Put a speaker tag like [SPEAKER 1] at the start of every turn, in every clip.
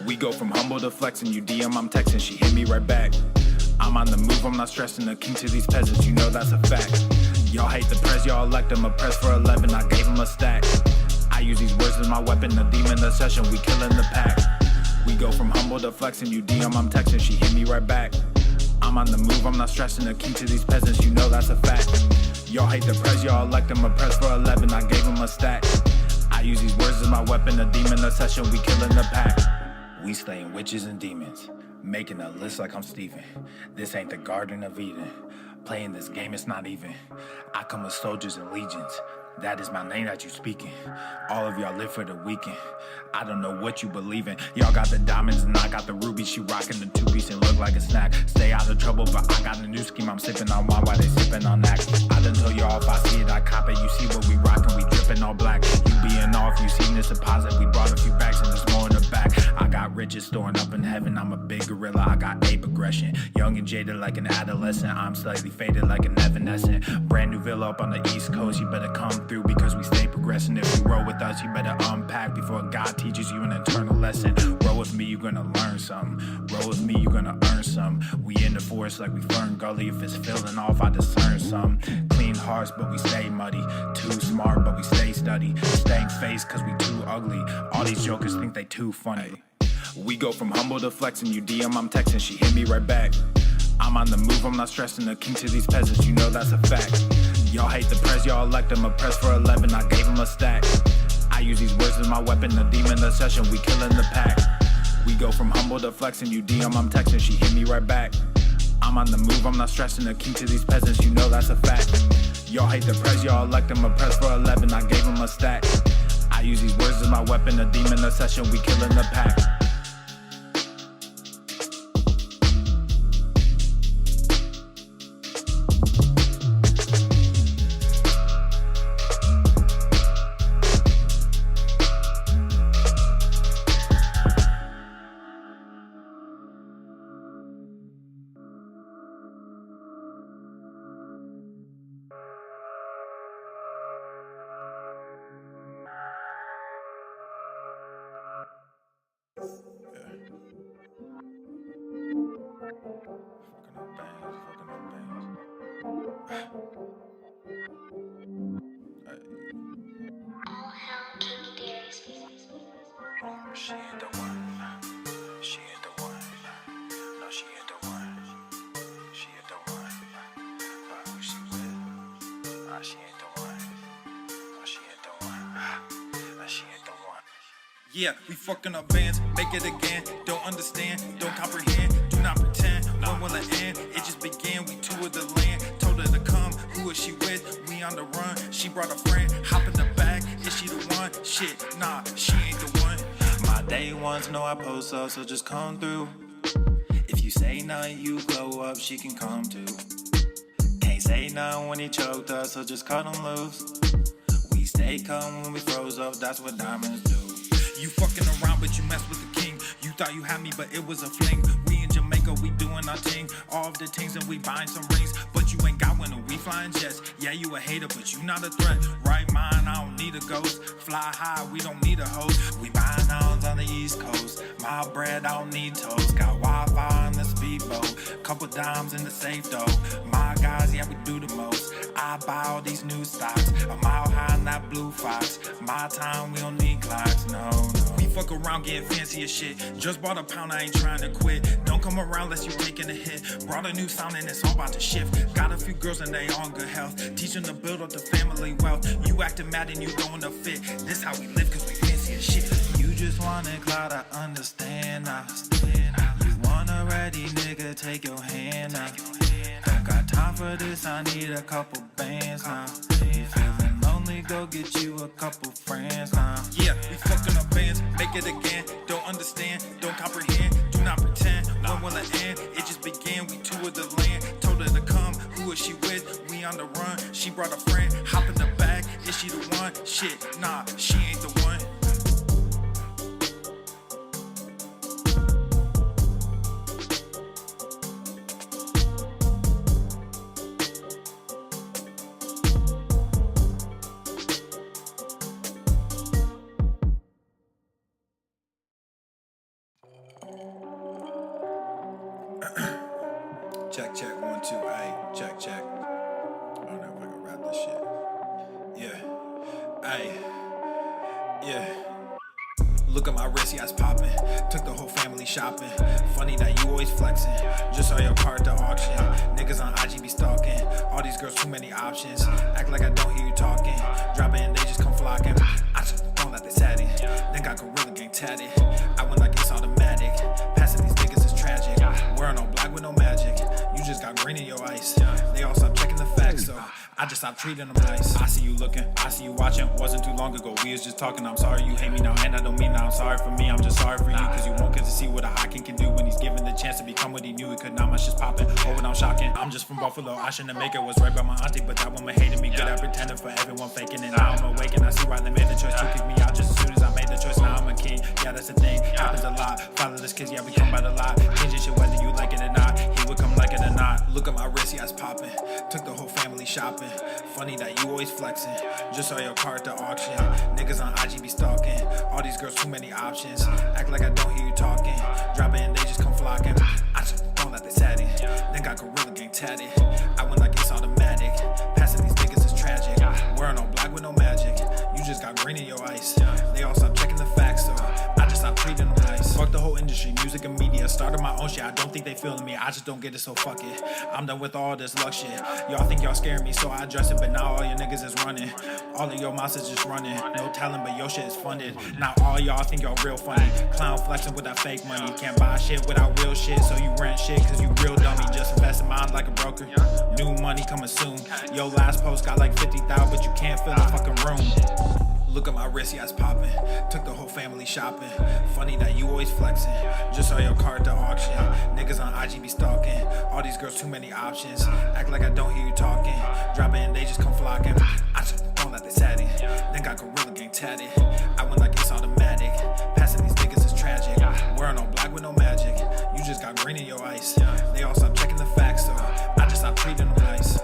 [SPEAKER 1] We go from humble to flexing, you DM, I'm texting, she hit me right back. I'm on the move, I'm not stressing, the king to these peasants, you know that's a fact. Y'all hate the press, y'all elect him, a press for 11, I gave him a stack. I use these words as my weapon, the demon the session, we killing the pack. We go from humble to flexing, you DM, I'm texting, she hit me right back. I'm on the move, I'm not stressing, the king to these peasants, you know that's a fact. Y'all hate the press, y'all elect him, a press for 11, I gave him a stack. I use these words as my weapon, the demon the session, we killing the pack. We slaying witches and demons, making a list like I'm Steven. This ain't the Garden of Eden. Playing this game, it's not even. I come with soldiers and legions. That is my name that you speaking. All of y'all live for the weekend. I don't know what you believe in. Y'all got the diamonds and I got the rubies. She rocking the two-piece and look like a snack. Stay out of trouble, but I got a new scheme. I'm sipping on wine while they sipping on Axe. I done told y'all if I see it, I cop it. You see what we rockin', we drippin' all black. You being off, you seen this deposit. We brought a few bags and there's more in the back. I got riches storing up in heaven. I'm a big gorilla, I got ape aggression. Young and jaded like an adolescent. I'm slightly faded like an evanescent. Brand new villa up on the East Coast. You better come through because we stay progressing. If you roll with us, you better unpack before God teaches you an eternal lesson. Roll with me, you're gonna learn something. Roll with me, you're gonna earn some. We in the forest like we Fern Gully. If it's feeling off, I discern some. Clean hearts, but we stay muddy. Too smart, but we stay steady. Staying face, cause we too ugly. All these jokers think they too funny. We go from humble to flexing, you DM, I'm texting, she hit me right back. I'm on the move, I'm not stressing, the king to these peasants, you know that's a fact. Y'all hate the press, y'all elect him, a press for 11, I gave him a stack. I use these words as my weapon, the demon the session, we killing the pack. We go from humble to flexing, you DM, I'm texting, she hit me right back. I'm on the move, I'm not stressing, the king to these peasants, you know that's a fact. Y'all hate the press, y'all elect him, a press for 11, I gave him a stack. I use these words as my weapon, the demon the session, we killing the pack. She ain't the one. She ain't the one. No, she ain't the one. She ain't the one. But who she with? She ain't the one. No, she ain't the one. She ain't the one. Yeah, we fucking up bands, make it again. Don't understand, don't comprehend, do not pretend. When will it end? It just began. We toured the land, told her to come. Who is she with? We on the run. She brought a friend, hop in the back. Is she the one? Shit, nah, she ain't the one. My day ones know I post up, so just come through. If you say nothing, you glow up, she can come too. Can't say nothing when he choked us, so just cut him loose. We stay calm when we froze up, that's what diamonds do. You fucking around, but you mess with the king. You thought you had me, but it was a fling. We in Jamaica, we doing our thing. All of the things and we buying some rings. But you ain't got one and we flying jets. Yeah, you a hater, but you not a threat. Right mind, I don't need a ghost. Fly high, we don't need a host. We buying ours on the East Coast. My bread, I don't need toast. Got Wi-Fi on the speedboat. Couple dimes in the safe though. My guys, yeah, we do the most. I buy all these new stocks. A mile high in that blue fox. My time, we don't need clocks, no. We fuck around getting fancy as shit. Just bought a pound, I ain't trying to quit. Don't come around unless you taking a hit. Brought a new sound and it's all about to shift. Got a few girls and they on good health. Teaching to build up the family wealth. You acting mad and you going to fit. This how we live cause we fancy as shit. You just want it cloud, I understand now. You want a ready nigga, take your hand now. Don't got time for this, I need a couple bands now. You feeling lonely, go get you a couple friends now. Yeah, we fucking up bands, make it again. Don't understand, don't comprehend, do not pretend. When will it end? It just began, we toured the land. Told her to come, who is she with? We on the run, she brought a friend. Hop in the back, is she the one? Shit, nah, she ain't the one. wrist, yeah, it's poppin'. Took the whole family shopping. Funny that you always flexing. Just saw your car at the auction. Niggas on IG be stalking. All these girls, too many options. Act like I don't hear you talking. Drop it and they just come flocking. I just don't let they sat in. Then got Gorilla Gang tatted. I went like it's automatic. Passing these niggas is tragic. Wearing all black with no magic. You just got green in your ice. They all stop checking the facts, so I just stopped treating them nice. I see you looking, I see you watching. Wasn't too long ago, we was just talking. I'm sorry you hate me now, and I don't mean that I'm sorry for me. I'm just sorry for you, cause you won't get to see what a high king can do when he's given the chance to become what he knew he could. Now my shit's popping, oh, and I'm shocking. I'm just from Buffalo, I shouldn't make it. Was right by my auntie, but that woman hated me. Good at pretending for everyone faking it. Now I'm awake and I see why they made the choice to kick me out just as soon as I made the choice. Now I'm a king, yeah, that's the thing. Happens a lot. Fatherless kids, yeah, we come by the lot. Changing shit whether you like it or not. He would come like it or not. Look at my wrist, yeah, it's popping. Took the whole family shopping. Funny that you always flexing. Just saw your car at the auction. Niggas on IG be stalking. All these girls, too many options. Act like I don't hear you talking. Drop it and they just come flocking. I just don't let they sat in. Then got Gorilla Gang tatted. I went like it's automatic. Passing these niggas is tragic. Wearing all black with no magic. You just got green in your ice. They all stop checking the facts, so I just stopped treating them nice. Fuck the whole industry, music and media. Started my own shit, I don't think they feeling me. I just don't get it, so fuck it. I'm done with all this luck shit. Y'all think y'all scaring me, so I address it. But now all your niggas is running. All of your monsters just running. No talent, but your shit is funded. Now all y'all think y'all real funny. Clown flexing with that fake money. Can't buy shit without real shit, so you rent shit cause you real dummy. Just invest in mine like a broker. New money coming soon. Yo, last post got like 50,000, but you can't fill the fucking room. Look at my wrist, yeah, it's popping. Took the whole family shopping. Funny that you always flexing. Just saw your car at the auction. Niggas on IG be stalking. All these girls, too many options. Act like I don't hear you talking. Drop it and they just come flocking. I just don't let they sat in. Then got Gorilla Gang tatted. I went like it's automatic. Passing these niggas is tragic. Wearing all black with no magic. You just got green in your ice. They all stop checking the facts, so I just stopped treating them nice.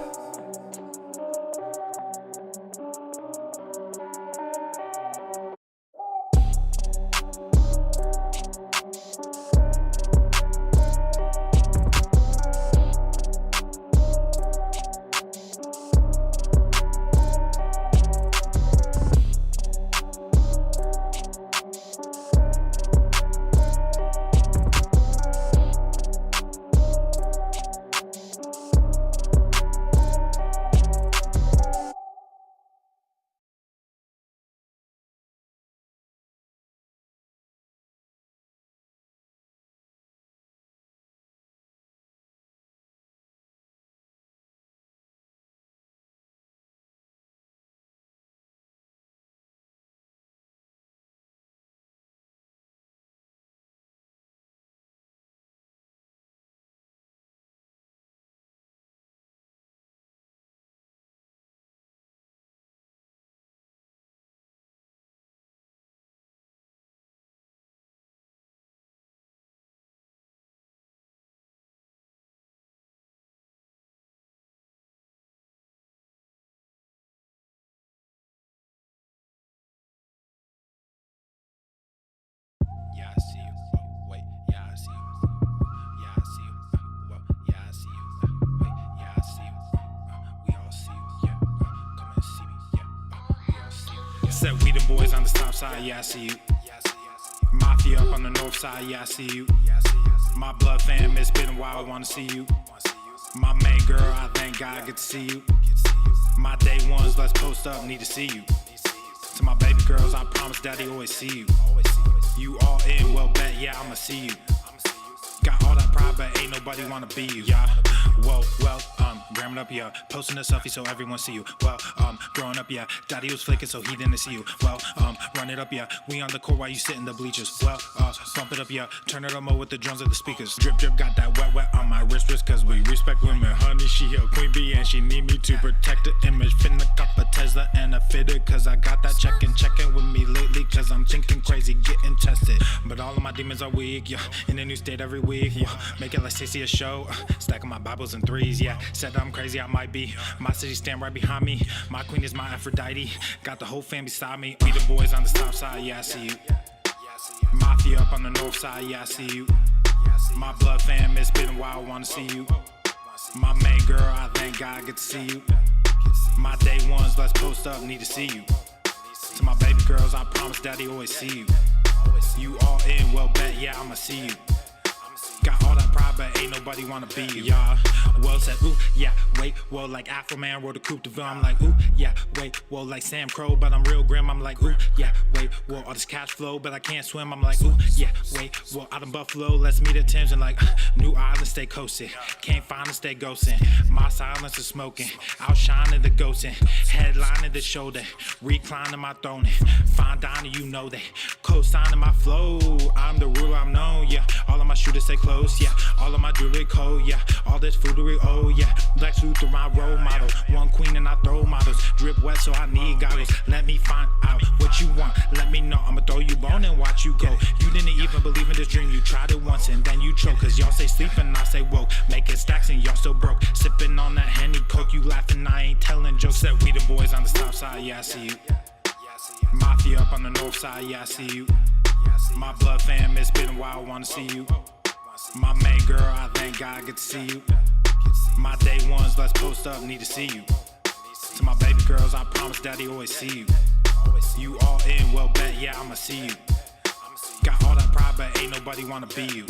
[SPEAKER 1] Yeah, I see you. Wait, yeah, I see you. Yeah, I see you. Whoa, yeah, I see you. Wait, yeah, I see you. We all see you. Yeah, come and see me. Yeah, we all see you. Yeah. Said we the boys on the stop side. Yeah, I see you. Mafia up on the north side. Yeah, I see you. My blood fam, it's been a while. I wanna see you. My main girl, I thank God I get to see you. My day ones, let's post up. Need to see you. To my baby girls, I promise daddy always see you. You all in, well bet, yeah, I'ma see you. Got all that pride, but ain't nobody wanna be you. Yeah, well, gramming up, yeah. Posting a selfie so everyone see you. Well, growing up, yeah. Daddy was flicking so he didn't see you. Well, run it up, yeah. We on the court while you sit in the bleachers. Well, bump it up, yeah. Turn it up more with the drums of the speakers. Drip, drip, got that wet on my wrist, cause we respect women. Honey, she a queen bee and she need me to protect the image. Finna cop a Tesla and a fitter, cause I got that checking with me lately, cause I'm thinking crazy, getting tested. But all of my demons are weak, yeah. In a new state every week, yeah. Make it like Stacey a show. Stacking my Bibles in threes, yeah. Said I'm crazy, I might be. My city stand right behind me. My queen is my Aphrodite. Got the whole fam beside me. We the boys on the stop side, yeah, I see you. Mafia up on the north side, yeah, I see you. My blood fam, it's been a while, I wanna see you. My main girl, I thank God I get to see you. My day ones, let's post up, need to see you. To my baby girls, I promise daddy always see you. You all in, well bet, yeah, I'ma see you. Got all that pride, but ain't nobody wanna be you. Yeah, well said, ooh, yeah, wait, well, like Afro Man wrote a coupe de ville. I'm like, ooh, yeah, wait, well, like Sam Crow, but I'm real grim. I'm like, ooh, yeah, wait, well, all this cash flow, but I can't swim. I'm like, ooh, yeah, wait, well, out in Buffalo, let's meet at Tim's and like, New Island, stay coasting. Can't find and stay ghosting. My silence is smoking, outshining the ghosting. Headlining the shoulder, reclining my throne. Fine dining, you know that. Co-signing my flow, I'm the ruler, I'm known, yeah. All of my shooters stay close, yeah. All of my jewelry cold, yeah. All this foodery, oh yeah. Lex Luthor, my role model. One queen and I throw models. Drip wet, so I need goggles. Let me find out what you want. Let me know, I'ma throw you bone and watch you go. You didn't even believe in this dream. You tried it once and then you choke. Cause y'all say sleep and I say woke. Making stacks and y'all still broke. Sipping on that Henny Coke. You laughing, I ain't telling jokes. That we the boys on the south side, yeah, I see you. Mafia up on the north side, yeah, I see you. My blood fam, it's been a while, wanna see you. My main girl, I thank God I get to see you. My day ones, let's post up, need to see you. To my baby girls, I promise daddy always see you. You all in, well bet, yeah, I'ma see you. Got all that pride, but ain't nobody wanna be you.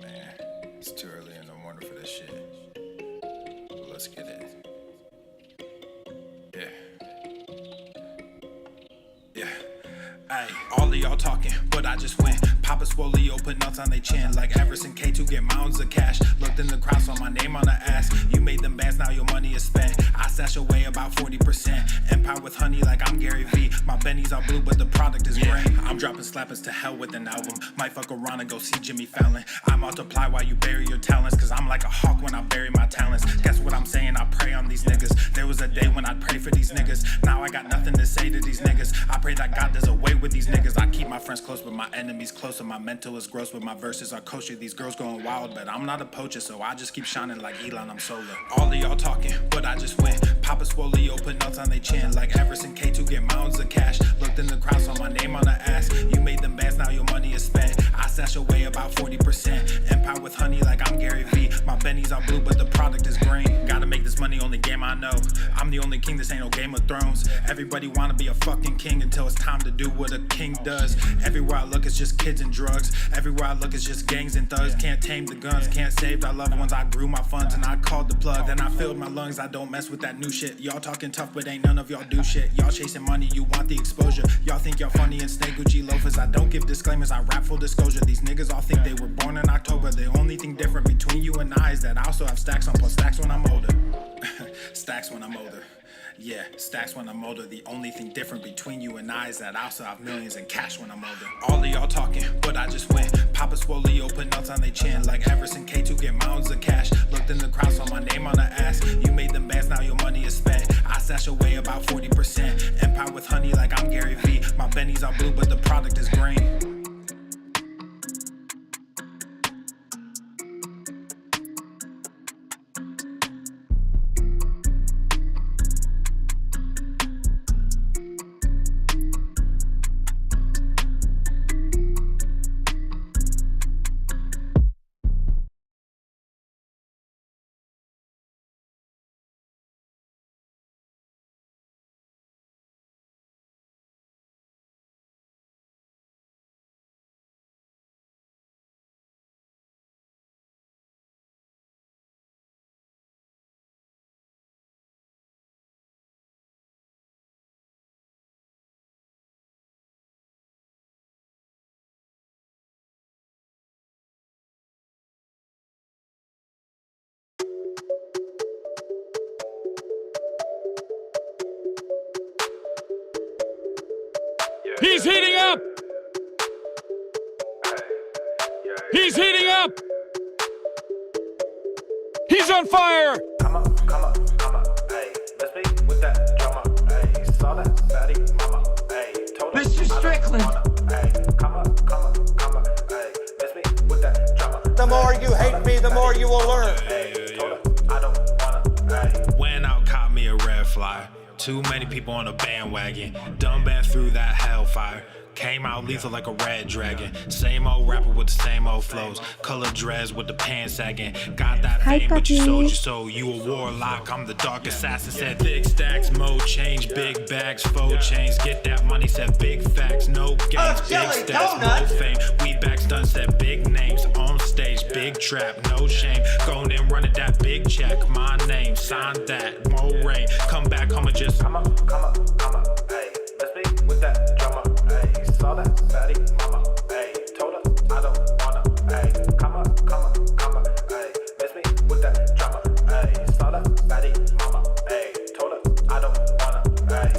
[SPEAKER 1] Man, it's too early in the morning for this shit. But let's get it. Yeah. Ay, all of y'all talking, but I just went. Papa Swole, put nuts on their chin. Like Everson K2 get mounds of cash. Looked in the crowd, saw my name on the ass. You made them bands, now your money is spent. I stash away about 40%. Empire with honey like I'm Gary V. My bennies are blue, but the product is green. I'm dropping slappers to hell with an album. Might fuck around and go see Jimmy Fallon. I multiply while you bury your talents. Cause I'm like a hawk when I bury my talents. Guess what I'm saying? I pray on these niggas. There was a day when I'd pray for these niggas. Now I got nothing to say to these niggas. I pray that God does away with these niggas. I keep my friends close, but my enemies closer. My mental is gross, but my verses are kosher. These girls going wild, but I'm not a poacher, so I just keep shining like Elon, I'm solar. All of y'all talking, but I just went. Papa Swole, put nuts on their chin. Like Everson K2 get mounds of cash. Looked in the crowd, saw my name on the ass. You made them bands, now your money is spent. I stash away about 40%. Empire with honey like I'm Gary V. My bennies are blue, but the product is green. Gotta make this money, only game I know. I'm the only king, this ain't no Game of Thrones. Everybody wanna be a fucking king until it's time to do what a king does. Everywhere I look, it's just kids and drugs. Everywhere I look, it's just gangs and thugs. Can't tame the guns, can't save our loved ones. I grew my funds and I called the plug. Then I filled my lungs, I don't mess with that new shit. Y'all talking tough, but ain't none of y'all do shit. Y'all chasing money, you want the exposure. Y'all think y'all funny and snake Gucci loafers. I don't give disclaimers, I rap full disclosure. These niggas all think they were born in October. The only thing different between you and I is that I also have stacks on plus stacks when I'm older. Stacks when I'm older. Yeah, stacks when I'm older. The only thing different between you and I is that I also have millions in cash when I'm older. All of y'all talking, but I just went. Papa Swole, put nuts on their chin. Like Everson K2 get mounds of cash. Looked in the crowd, saw my name on the ass. You made them bands, now your money is spent. I stash away about 40%. Empire with honey like I'm Gary V. My bennies are blue, but the product is green.
[SPEAKER 2] He's heating up! He's heating up! He's on fire!
[SPEAKER 1] Come up, ayy. Let's be with that drama, ayy. Saw that fatty mama, ayy. Told
[SPEAKER 3] Mr. Strickland,
[SPEAKER 1] Hey, come up, come up, come up. Hey, miss me with that drama.
[SPEAKER 3] The more you hate me, the more you will learn.
[SPEAKER 1] Hey, told her I don't wanna. Hey. Went out, caught me a red fly. Too many people on a bandwagon. Done been through that hellfire. Came out lethal like a red dragon. Same old rapper with the same old flows. Color dreads with the pants sagging. Got that
[SPEAKER 4] Hi,
[SPEAKER 1] fame, but you
[SPEAKER 4] puppy.
[SPEAKER 1] sold your soul. You a warlock, I'm the dark assassin. Said thick stacks, mode change, big bags, faux chains. Get that money, said big facts, no games, big stats, no fame. We backs done, said big names. On stage, big trap, no shame. Going and running that big check. My name, sign that, more rain. Come back home and just come up, come up, come up. Hey, let's be with that drama. Hey, saw that fatty mama. Hey, told her I don't wanna. Hey, come up, come up, come up. Hey, miss me with that drama. Hey, saw that fatty mama. Hey, told her I don't wanna. Hey.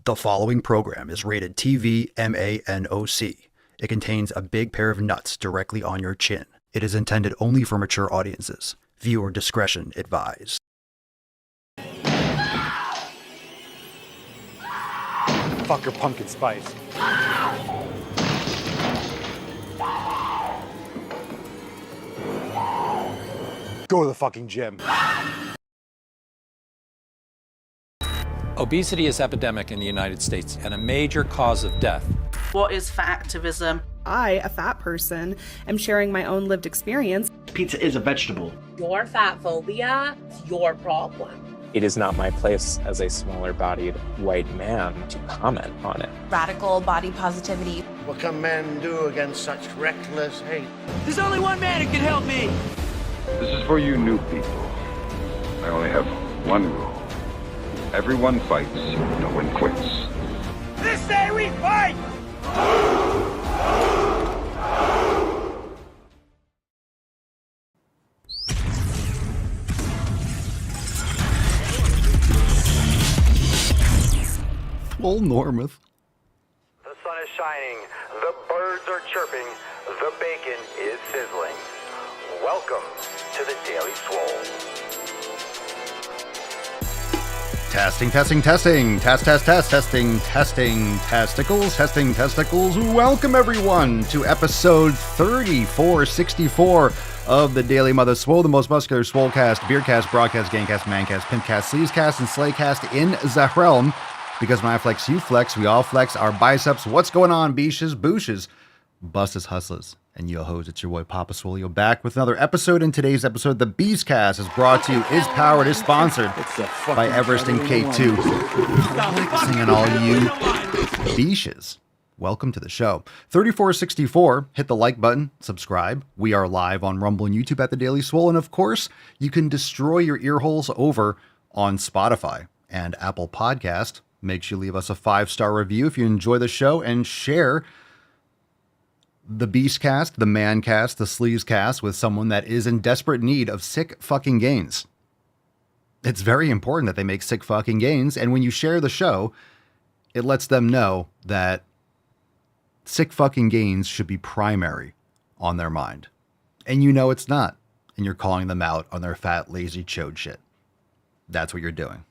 [SPEAKER 5] The following program is rated TV MANOC. It contains a big pair of nuts directly on your chin. It is intended only for mature audiences. Viewer discretion advised.
[SPEAKER 6] Fuck your pumpkin spice. Go to the fucking gym.
[SPEAKER 7] Obesity is epidemic in the United States and a major cause of death.
[SPEAKER 8] What is fat activism?
[SPEAKER 9] I, a fat person, am sharing my own lived experience.
[SPEAKER 10] Pizza is a vegetable.
[SPEAKER 11] Your fat phobia is your problem.
[SPEAKER 12] It is not my place as a smaller-bodied white man to comment on it.
[SPEAKER 13] Radical body positivity.
[SPEAKER 3] What can men do against such reckless hate?
[SPEAKER 10] There's only one man who can help me.
[SPEAKER 14] This is for you new people. I only have one rule. Everyone fights, no one quits.
[SPEAKER 10] This day we fight!
[SPEAKER 5] Swole Normuth.
[SPEAKER 15] The sun is shining, the birds are chirping, the bacon is sizzling. Welcome to the Daily Swole.
[SPEAKER 5] Testing, testing, testing. Testing, testicles. Welcome, everyone, to episode 3464 of the Daily Mother Swole, the most muscular Swolecast, Beercast, Broadcast, Gangcast, Mancast, Pimpcast, Sleazecast, and Slaycast in the realm. Because when I flex, you flex, we all flex our biceps. What's going on, beaches, booshes, busses, hustlers, and yo hoes? It's your boy Papa Swole. You're back with another episode. In today's episode, the Beastcast is brought to you, is powered, is sponsored by Everest and K2. Focusing on all you beaches. Welcome to the show. 3464, hit the like button, subscribe. We are live on Rumble and YouTube at the Daily Swole. And of course, you can destroy your ear holes over on Spotify and Apple Podcast. Make sure you leave us a 5-star review if you enjoy the show, and share the Beastcast, the Mancast, the Sleazecast with someone that is in desperate need of sick fucking gains. It's very important that they make sick fucking gains, and when you share the show, it lets them know that sick fucking gains should be primary on their mind. And you know it's not, and you're calling them out on their fat, lazy chode shit. That's what you're doing.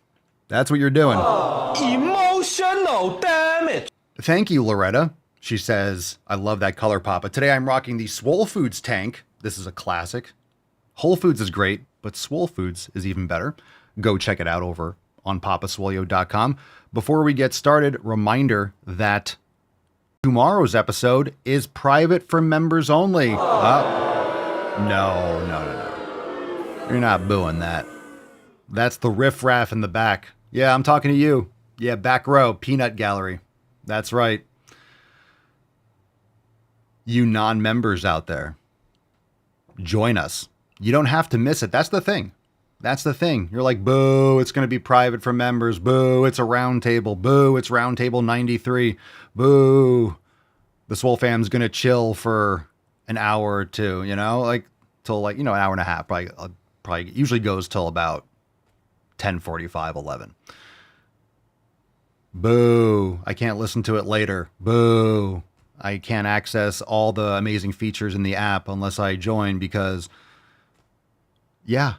[SPEAKER 5] That's what you're doing.
[SPEAKER 10] Emotional damage.
[SPEAKER 5] Thank you, Loretta. She says, I love that color, Papa. Today I'm rocking the Swole Foods tank. This is a classic. Whole Foods is great, but Swole Foods is even better. Go check it out over on papaswolio.com. Before we get started, reminder that tomorrow's episode is private for members only. No. You're not booing that. That's the riffraff in the back. Yeah, I'm talking to you. Yeah, back row, peanut gallery. That's right. You non-members out there, join us. You don't have to miss it. That's the thing. You're like, boo, it's going to be private for members. Boo, it's a round table. Boo, it's round table 93. Boo, the Swole fam's going to chill for an hour or two, you know, like till like, an hour and a half, probably usually goes till about 10:45, 11. Boo. I can't listen to it later. Boo. I can't access all the amazing features in the app unless I join because, yeah,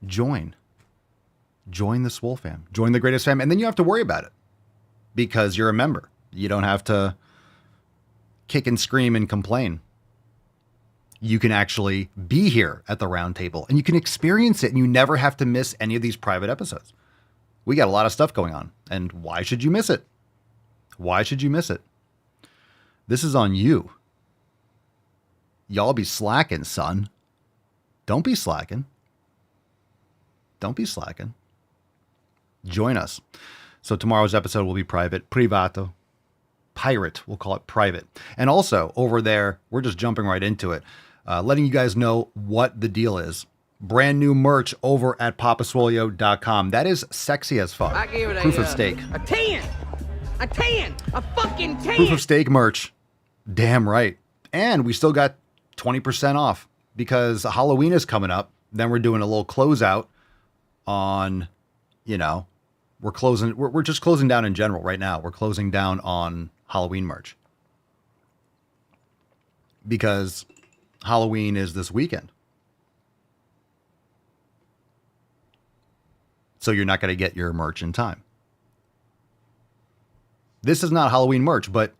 [SPEAKER 5] join the Swole fam, join the greatest fam. And then you have to worry about it because you're a member. You don't have to kick and scream and complain. You can actually be here at the round table and you can experience it and you never have to miss any of these private episodes. We got a lot of stuff going on. And why should you miss it? Why should you miss it? This is on you. Y'all be slacking, son. Don't be slacking. Don't be slacking. Join us. So tomorrow's episode will be private. Privato. Pirate. We'll call it private. And also over there, we're just jumping right into it. Letting you guys know what the deal is. Brand new merch over at papaswolio.com. That is sexy as fuck.
[SPEAKER 10] I gave it
[SPEAKER 5] Proof of stake.
[SPEAKER 10] a 10. A 10. A fucking 10.
[SPEAKER 5] Proof of stake merch. Damn right. And we still got 20% off because Halloween is coming up. Then we're doing a little closeout on, we're just closing down in general right now. We're closing down on Halloween merch because Halloween is this weekend. So you're not going to get your merch in time. This is not Halloween merch, but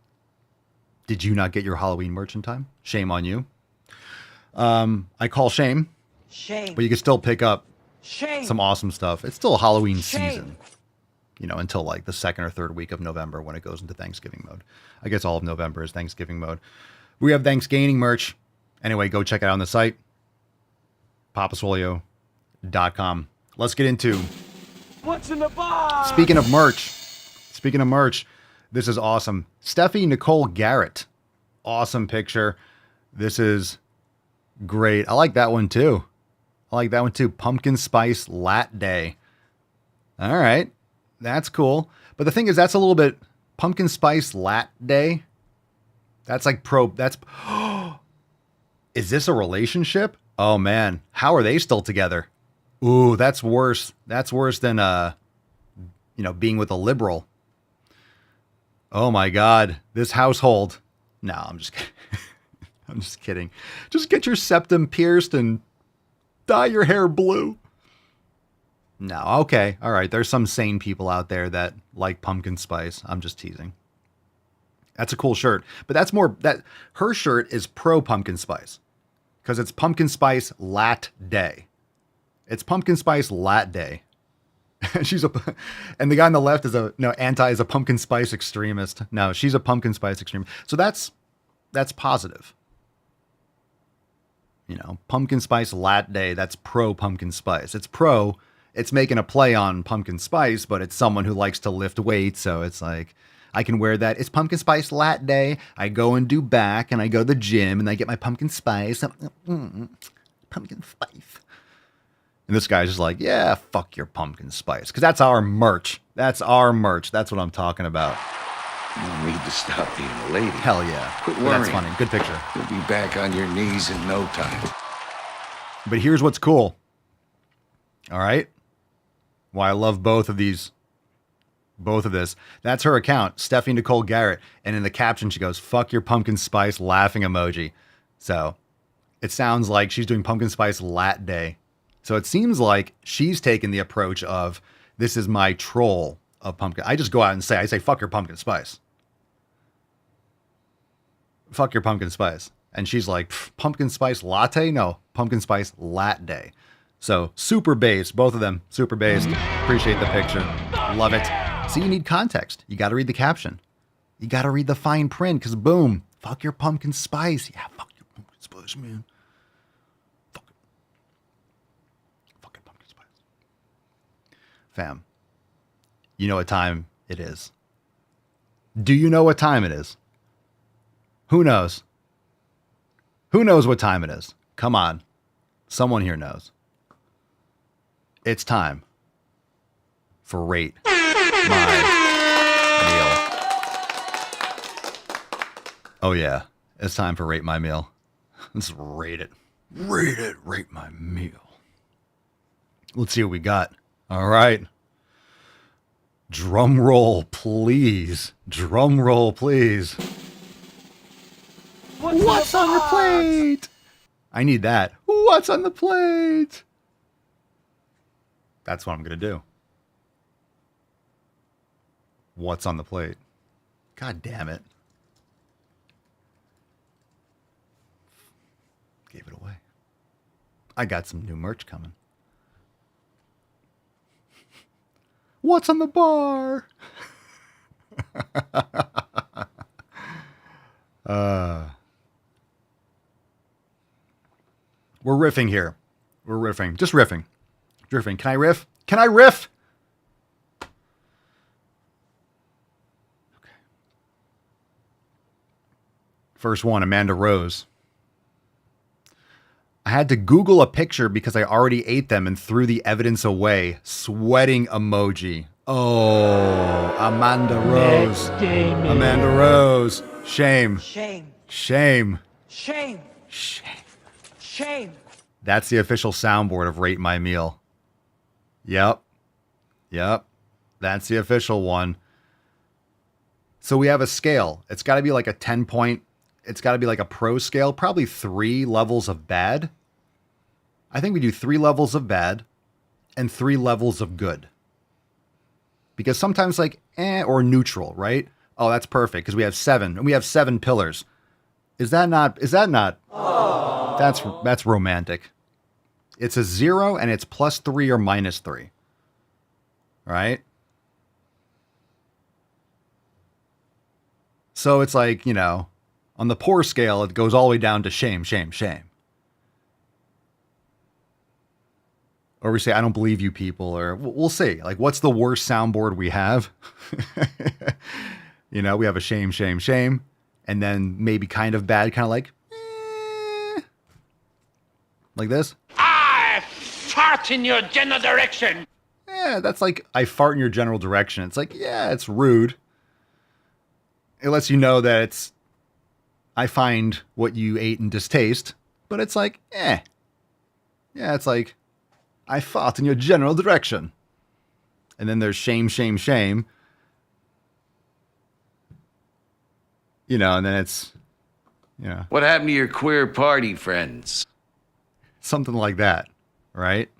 [SPEAKER 5] did you not get your Halloween merch in time? Shame on you. I call shame.
[SPEAKER 10] Shame.
[SPEAKER 5] But you can still pick up
[SPEAKER 10] Shame.
[SPEAKER 5] some awesome stuff. It's still Halloween season, until like the second or third week of November when it goes into Thanksgiving mode. I guess all of November is Thanksgiving mode. We have Thanksgiving merch. Anyway, go check it out on the site. papaswolio.com. Let's get into
[SPEAKER 10] What's in the box?
[SPEAKER 5] Speaking of merch, this is awesome. Steffi Nicole Garrett. Awesome picture. This is great. I like that one too. Pumpkin Spice Latte. All right. That's cool. But the thing is, that's a little bit Pumpkin Spice Latte. That's like is this a relationship? Oh man. How are they still together? Ooh, that's worse. That's worse than, being with a liberal. Oh my God, this household. No, I'm just kidding. I'm just kidding. Just get your septum pierced and dye your hair blue. No, okay. All right. There's some sane people out there that like pumpkin spice. I'm just teasing. That's a cool shirt, but her shirt is pro pumpkin spice because it's pumpkin spice latte. It's pumpkin spice latte. And the guy on the left is is a pumpkin spice extremist. No, she's a pumpkin spice extremist. So that's positive. Pumpkin spice latte, that's pro pumpkin spice. It's making a play on pumpkin spice, but it's someone who likes to lift weights. So it's like, I can wear that. It's pumpkin spice latte. I go and do back and I go to the gym and I get my pumpkin spice. Pumpkin spice. And this guy's just like, yeah, fuck your pumpkin spice. Because that's our merch. That's what I'm talking about.
[SPEAKER 4] You need to stop being a lady.
[SPEAKER 5] Hell yeah.
[SPEAKER 4] Quit worrying.
[SPEAKER 5] That's funny. Good picture.
[SPEAKER 4] You'll be back on your knees in no time.
[SPEAKER 5] But here's what's cool. All right? Why I love both of this. That's her account, Steffi Nicole Garrett. And in the caption, she goes, fuck your pumpkin spice laughing emoji. So it sounds like she's doing pumpkin spice latte. So it seems like she's taken the approach of, this is my troll of pumpkin. I just go out and say, fuck your pumpkin spice. Fuck your pumpkin spice. And she's like, pumpkin spice latte? No, pumpkin spice latte. So super based, both of them super based. Appreciate the picture. Love it. So you need context. You got to read the caption. You got to read the fine print because boom, fuck your pumpkin spice. Yeah, fuck your pumpkin spice, man. Fam, you know what time it is. Do you know what time it is? Who knows? Who knows what time it is? Come on. Someone here knows. It's time for Rate My Meal. Oh yeah. It's time for Rate My Meal. Let's rate it. Rate it. Rate my meal. Let's see what we got. All right. Drum roll, please. Drum roll, please. What's on the plate? I need that. What's on the plate? That's what I'm going to do. What's on the plate? God damn it. Gave it away. I got some new merch coming. What's on the bar? We're riffing here. We're riffing. Just riffing. Riffing. Can I riff? Can I riff? Okay. First one, Amanda Rose. I had to Google a picture because I already ate them and threw the evidence away. Sweating emoji. Oh, Amanda Rose. Amanda Rose. Shame.
[SPEAKER 10] Shame.
[SPEAKER 5] Shame.
[SPEAKER 10] Shame.
[SPEAKER 5] Shame.
[SPEAKER 10] Shame.
[SPEAKER 5] That's the official soundboard of Rate My Meal. Yep. Yep. That's the official one. So we have a scale. It's got to be like a 10 point. It's got to be like a pro scale. Probably 3 levels of bad. I think we do 3 levels of bad and 3 levels of good. Because sometimes like or neutral, right? Oh, that's perfect because we have 7 and we have 7 pillars. Is that not? Aww. That's romantic. It's a 0 and it's +3 or -3. Right? So it's like, you know, on the poor scale, it goes all the way down to shame, shame, shame. Or we say, I don't believe you people, or we'll see. Like, what's the worst soundboard we have? You know, we have a shame, shame, shame. And then maybe kind of bad, kind of like, like this.
[SPEAKER 2] I fart in your general direction.
[SPEAKER 5] Yeah, that's like, I fart in your general direction. It's like, yeah, it's rude. It lets you know that it's, I find what you ate in distaste, but it's like, Yeah, it's like, I fart in your general direction. And then there's shame, shame, shame. You know, and then it's, you know.
[SPEAKER 4] What happened to your queer party friends?
[SPEAKER 5] Something like that, right?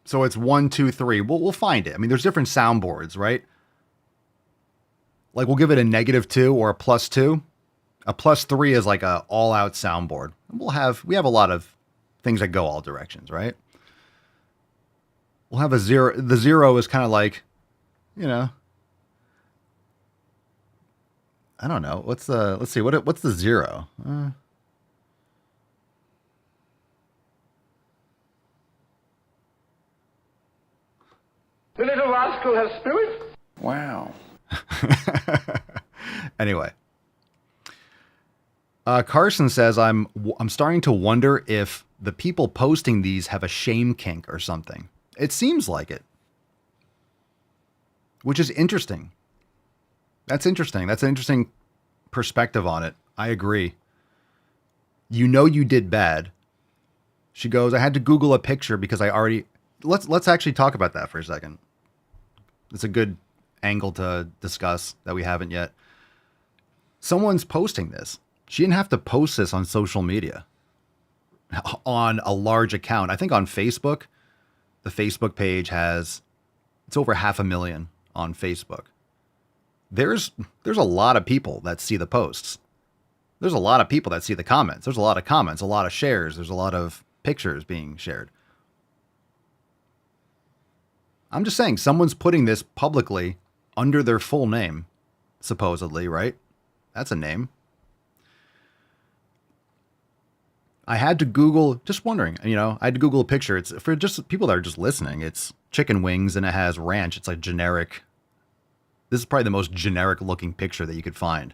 [SPEAKER 5] So it's 1, 2, 3. We'll find it. I mean, there's different soundboards, right? Like we'll give it a -2 or a +2. A +3 is like a all-out soundboard. We have a lot of things that go all directions, right? We'll have a 0. The 0 is kind of like, you know, I don't know. Let's see. What's the 0?
[SPEAKER 3] The little rascal has spirit.
[SPEAKER 4] Wow.
[SPEAKER 5] Anyway. Carson says, I'm starting to wonder if the people posting these have a shame kink or something. It seems like it. Which is interesting. That's interesting. That's an interesting perspective on it. I agree. You know you did bad. She goes, I had to Google a picture because I already... Let's actually talk about that for a second. It's a good angle to discuss that we haven't yet. Someone's posting this. She didn't have to post this on social media. On a large account. I think on Facebook, the Facebook page has... It's over 500,000 on Facebook. There's a lot of people that see the posts. There's a lot of people that see the comments. There's a lot of comments, a lot of shares. There's a lot of pictures being shared. I'm just saying, someone's putting this publicly under their full name, supposedly, right? That's a name. I had to Google, just wondering, you know, I had to Google a picture. It's for just people that are just listening. It's chicken wings and it has ranch. It's like generic. This is probably the most generic looking picture that you could find.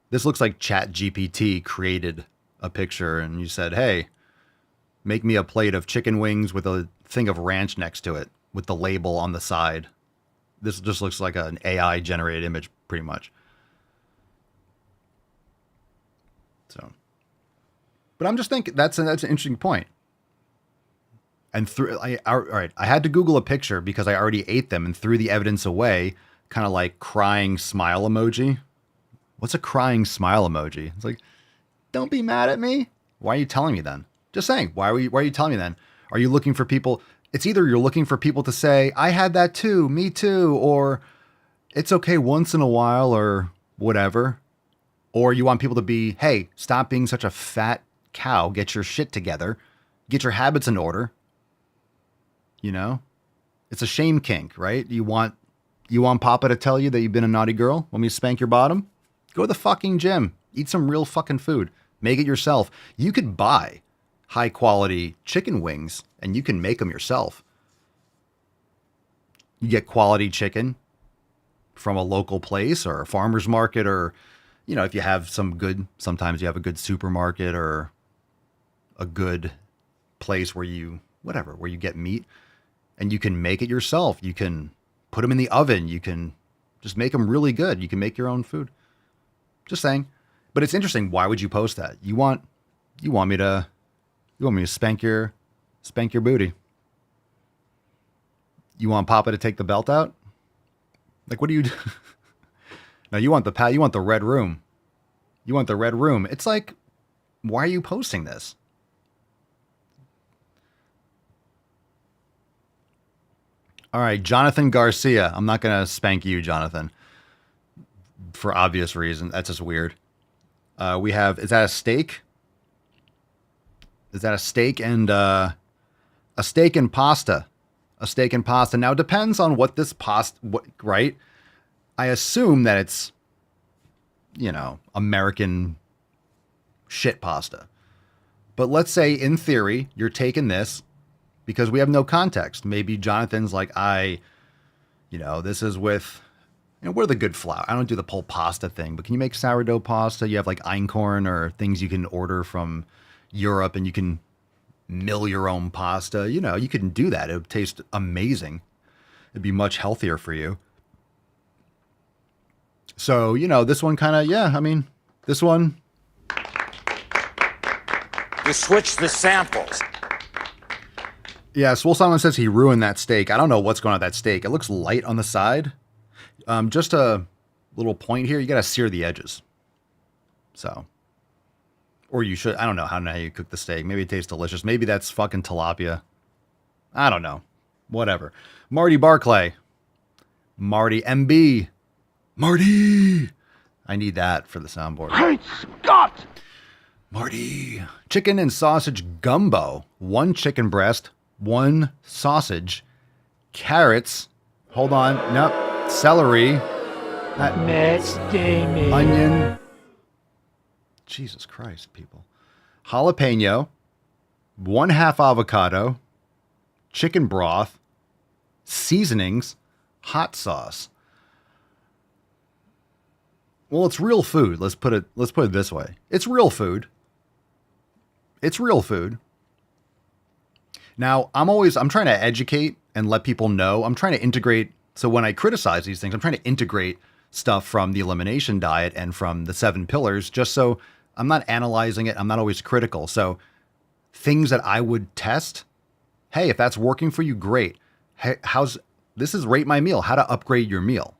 [SPEAKER 5] This looks like ChatGPT created a picture and you said, hey, make me a plate of chicken wings with a thing of ranch next to it with the label on the side. This just looks like an AI generated image pretty much. So, but I'm just thinking that's an interesting point. And all right, I had to Google a picture because I already ate them and threw the evidence away, kind of like crying smile emoji. What's a crying smile emoji? It's like, don't be mad at me. Why are you telling me then? Just saying, why are you telling me then? Are you looking for people? It's either you're looking for people to say, I had that too, me too, or it's okay once in a while or whatever. Or you want people to be, hey, stop being such a fat cow. Get your shit together. Get your habits in order. You know, it's a shame kink, right? You want Papa to tell you that you've been a naughty girl? Want me to spank your bottom? Go to the fucking gym. Eat some real fucking food. Make it yourself. You could buy high quality chicken wings and you can make them yourself. You get quality chicken from a local place or a farmer's market, or, you know, if you have sometimes you have a good supermarket or a good place where you get meat. And you can make it yourself. You can put them in the oven. You can just make them really good. You can make your own food. Just saying. But it's interesting. Why would you post that? You want me to spank your booty? You want Papa to take the belt out? Like, what do you do? No, you want the red room. You want the red room. It's like, why are you posting this? All right, Jonathan Garcia. I'm not going to spank you, Jonathan, for obvious reasons. That's just weird. We have, is that a steak? Is that a steak and pasta? A steak and pasta. Now, it depends on what this pasta, right? I assume that it's, you know, American shit pasta. But let's say, in theory, you're taking this, because we have no context. Maybe Jonathan's like, this is with, what are the good flour? I don't do the whole pasta thing, but can you make sourdough pasta? You have like einkorn or things you can order from Europe and you can mill your own pasta. You know, you can do that. It would taste amazing. It'd be much healthier for you. So, this one kind of, this one.
[SPEAKER 2] You switch the samples.
[SPEAKER 5] Yeah, Swole Simon says he ruined that steak. I don't know what's going on with that steak. It looks light on the side. Just a little point here. You got to sear the edges. So, or you should. I don't know how you cook the steak. Maybe it tastes delicious. Maybe that's fucking tilapia. I don't know. Whatever. Marty Barclay. Marty MB. Marty. I need that for the soundboard.
[SPEAKER 3] Great Scott!
[SPEAKER 5] Marty. Chicken and sausage gumbo. 1 chicken breast. 1 sausage, carrots, hold on, nope, celery, onion, Jesus Christ, people, jalapeno, 1/2 avocado, chicken broth, seasonings, hot sauce. Well, it's real food. Let's put it this way. It's real food. It's real food. Now, I'm trying to educate and let people know. I'm trying to integrate. So when I criticize these things, I'm trying to integrate stuff from the elimination diet and from the 7 pillars, just so I'm not analyzing it. I'm not always critical. So things that I would test. Hey, if that's working for you, great. Hey, this is rate my meal, how to upgrade your meal.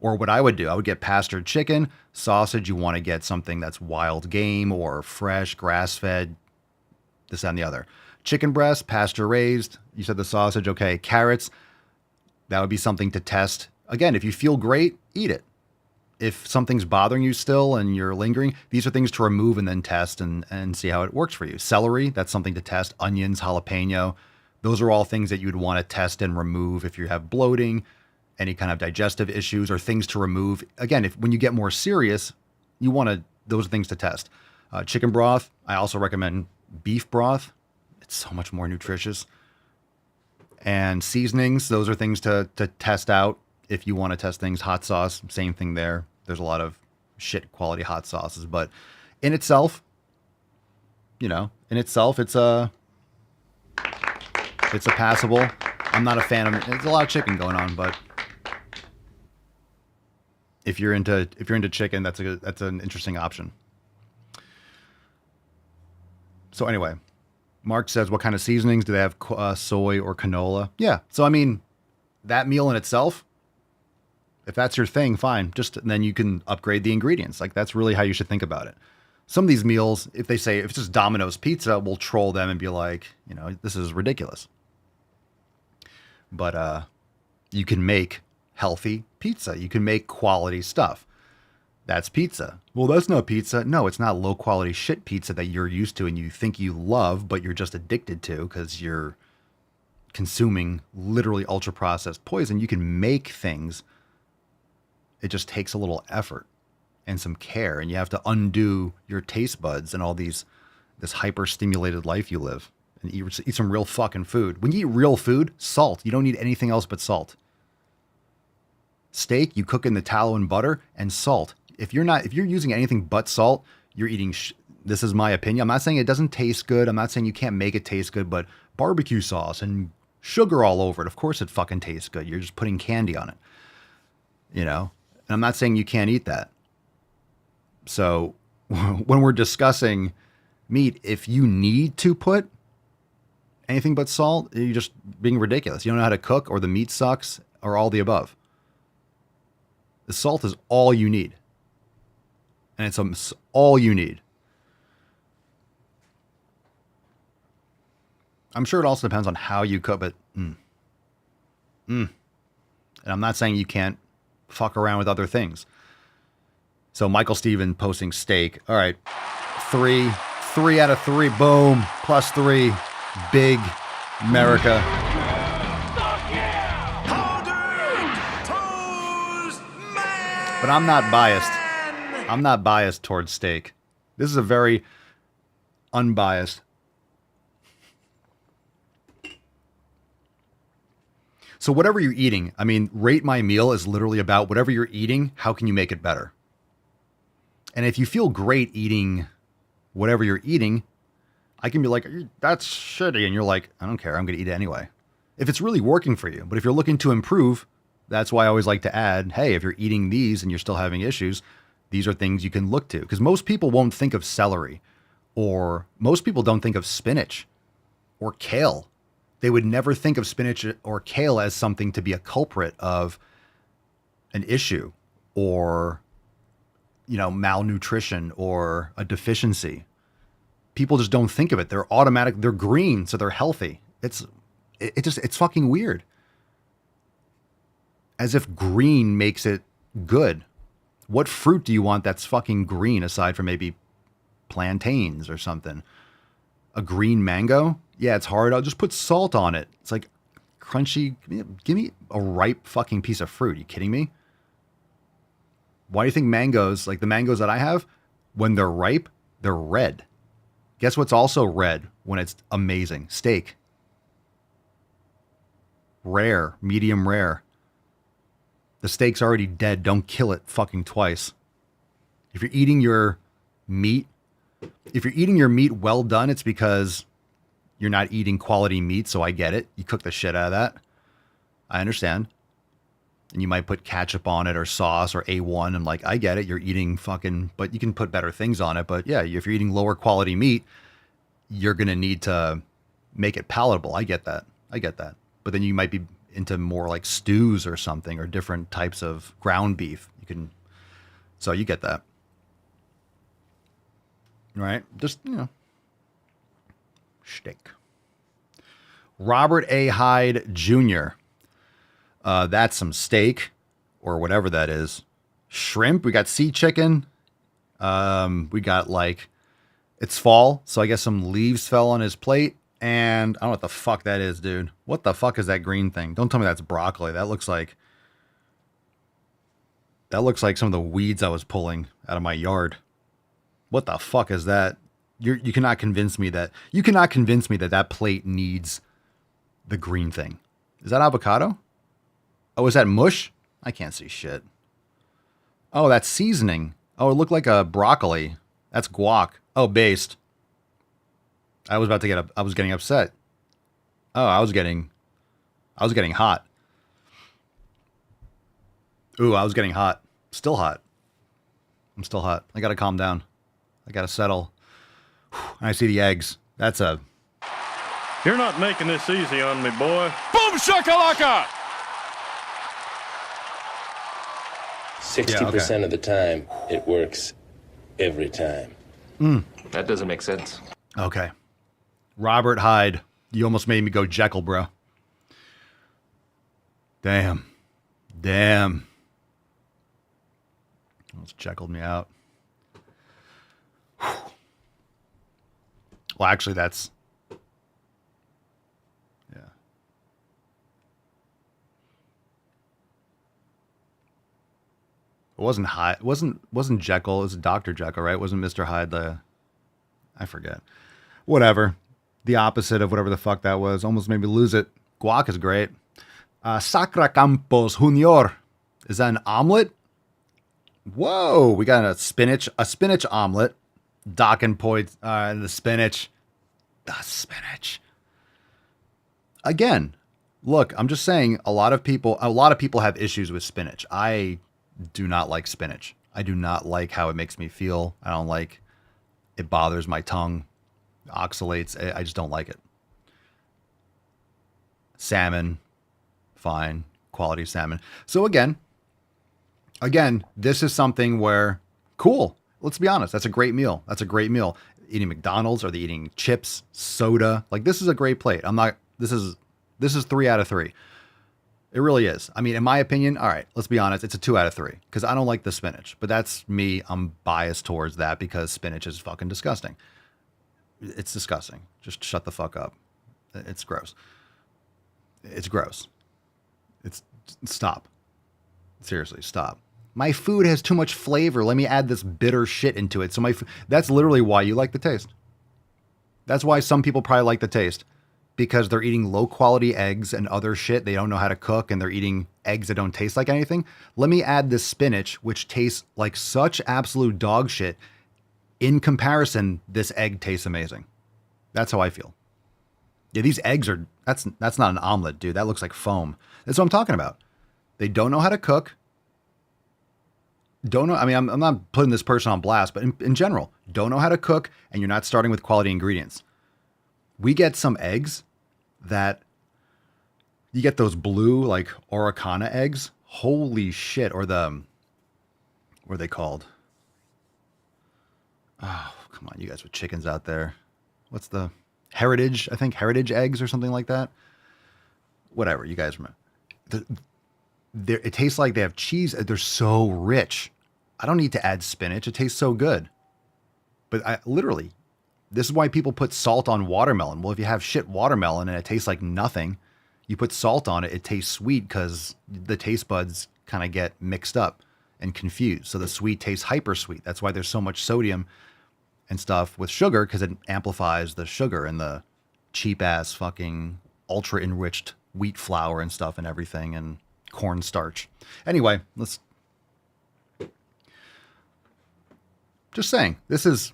[SPEAKER 5] Or what I would do, I would get pastured chicken, sausage. You want to get something that's wild game or fresh, grass-fed, this and the other. Chicken breast, pasture raised. You said the sausage. Okay. Carrots. That would be something to test. Again, if you feel great, eat it. If something's bothering you still and you're lingering, these are things to remove and then test and see how it works for you. Celery, that's something to test. Onions, jalapeno. Those are all things that you'd want to test and remove if you have bloating, any kind of digestive issues, or things to remove. Again, when you get more serious, those are things to test. Chicken broth. I also recommend beef broth. It's so much more nutritious. And seasonings, those are things to test out if you want to test things. Hot sauce, same thing there. There's a lot of shit quality hot sauces, but in itself, it's a passable. I'm not a fan of it. There's a lot of chicken going on, but if you're into chicken, that's an interesting option. So anyway, Mark says, what kind of seasonings do they have? Soy or canola? Yeah. So, I mean, that meal in itself, if that's your thing, fine. Just then you can upgrade the ingredients. Like, that's really how you should think about it. Some of these meals, if they say, if it's just Domino's pizza, we'll troll them and be like, you know, this is ridiculous. But you can make healthy pizza. You can make quality stuff. That's pizza. Well, that's not pizza. No, it's not low quality shit pizza that you're used to and you think you love, but you're just addicted to because you're consuming literally ultra processed poison. You can make things. It just takes a little effort and some care, and you have to undo your taste buds and all this hyper stimulated life you live and eat some real fucking food. When you eat real food, salt. You don't need anything else but salt. Steak, you cook in the tallow and butter and salt. If you're using anything but salt, you're eating. This is my opinion. I'm not saying it doesn't taste good. I'm not saying you can't make it taste good, but barbecue sauce and sugar all over it. Of course it fucking tastes good. You're just putting candy on it. You know? And I'm not saying you can't eat that. So when we're discussing meat, if you need to put anything but salt, you're just being ridiculous. You don't know how to cook, or the meat sucks, or all the above. The salt is all you need. And it's all you need. I'm sure it also depends on how you cook it. And I'm not saying you can't fuck around with other things. So Michael Steven posting steak. All right. 3 out of 3. Boom. +3. Big America. But I'm not biased. I'm not biased towards steak. This is a very unbiased. So whatever you're eating, I mean, Rate My Meal is literally about whatever you're eating, how can you make it better? And if you feel great eating whatever you're eating, I can be like, that's shitty. And you're like, I don't care. I'm going to eat it anyway. If it's really working for you. But if you're looking to improve, that's why I always like to add, hey, if you're eating these and you're still having issues, these are things you can look to. Because most people won't think of celery, or most people don't think of spinach or kale. They would never think of spinach or kale as something to be a culprit of an issue or, you know, malnutrition or a deficiency. People just don't think of it. They're automatic. They're green, so they're healthy. It's fucking weird. As if green makes it good. What fruit do you want that's fucking green aside from maybe plantains or something? A green mango? Yeah, it's hard. I'll just put salt on it. It's like crunchy. Give me a ripe fucking piece of fruit. Are you kidding me? Why do you think mangoes, like the mangoes that I have, when they're ripe, they're red? Guess what's also red when it's amazing? Steak. Rare, medium rare. The steak's already dead. Don't kill it fucking twice. If you're eating your meat well done, it's because you're not eating quality meat, so I get it. You cook the shit out of that. I understand. And you might put ketchup on it or sauce or A1. And like, I get it. You're eating fucking, but you can put better things on it. But yeah, if you're eating lower quality meat, you're going to need to make it palatable. I get that. But then you might be into more like stews or something, or different types of ground beef. So you get that. Right? Just, you know, steak. Robert A. Hyde Jr. That's some steak or whatever that is. Shrimp. We got sea chicken. We got like, it's fall, so I guess some leaves fell on his plate. And I don't know what the fuck that is, dude. What the fuck is that green thing? Don't tell me that's broccoli. That looks like some of the weeds I was pulling out of my yard. What the fuck is that? You cannot convince me that that plate needs the green thing. Is that avocado? Oh, is that mush? I can't see shit. Oh, that's seasoning. Oh, it looked like a broccoli. That's guac. Oh, based. I was getting upset. Oh, I was getting hot. Ooh, I was getting hot. Still hot. I'm still hot. I gotta calm down. I gotta settle. And I see the eggs. That's a...
[SPEAKER 16] You're not making this easy on me, boy.
[SPEAKER 17] Boom shakalaka!
[SPEAKER 18] 60% of the time, it works every time.
[SPEAKER 12] That doesn't make sense.
[SPEAKER 5] Okay. Robert Hyde. You almost made me go Jekyll, bro. Damn. Almost Jeckylled me out. Well, actually, that's... Yeah. It wasn't Hyde. Wasn't Jekyll. It was Dr. Jekyll, right? Wasn't Mr. Hyde the... I forget. Whatever. The opposite of whatever the fuck that was. Almost made me lose it. Guac is great. Sacra Campos Junior. Is that an omelet? Whoa. We got a spinach omelet. Docking point. The spinach. The spinach. Again, look, I'm just saying a lot of people have issues with spinach. I do not like spinach. I do not like how it makes me feel. I don't like it. Bothers my tongue. Oxalates. I just don't like it. Salmon, fine, quality salmon. So again, this is something where, cool. Let's be honest. That's a great meal. Eating McDonald's, or eating chips, soda. Like, this is a great plate. This is 3 out of 3. It really is. I mean, in my opinion, all right, let's be honest. It's a 2 out of 3 because I don't like the spinach, but that's me. I'm biased towards that because spinach is fucking disgusting. It's disgusting. Just shut the fuck up. It's gross. Stop. Seriously, stop. My food has too much flavor. Let me add this bitter shit into it. So that's literally why you like the taste. That's why some people probably like the taste, because they're eating low quality eggs and other shit they don't know how to cook, and they're eating eggs that don't taste like anything. Let me add this spinach, which tastes like such absolute dog shit. In comparison, this egg tastes amazing. That's how I feel. Yeah, these eggs are, that's not an omelet, dude. That looks like foam. That's what I'm talking about. They don't know how to cook. I'm not putting this person on blast, but in general, don't know how to cook, and you're not starting with quality ingredients. We get some eggs that, you get those blue, like, Oricana eggs. Holy shit. Or what are they called? Oh, come on, you guys with chickens out there. What's the Heritage? I think Heritage eggs or something like that. Whatever, you guys remember. It tastes like they have cheese. They're so rich. I don't need to add spinach. It tastes so good. But literally, this is why people put salt on watermelon. Well, if you have shit watermelon and it tastes like nothing, you put salt on it, it tastes sweet because the taste buds kind of get mixed up and confused. So the sweet tastes hyper sweet. That's why there's so much sodium and stuff with sugar, because it amplifies the sugar and the cheap ass fucking ultra enriched wheat flour and stuff and everything and cornstarch. Anyway, just saying, this is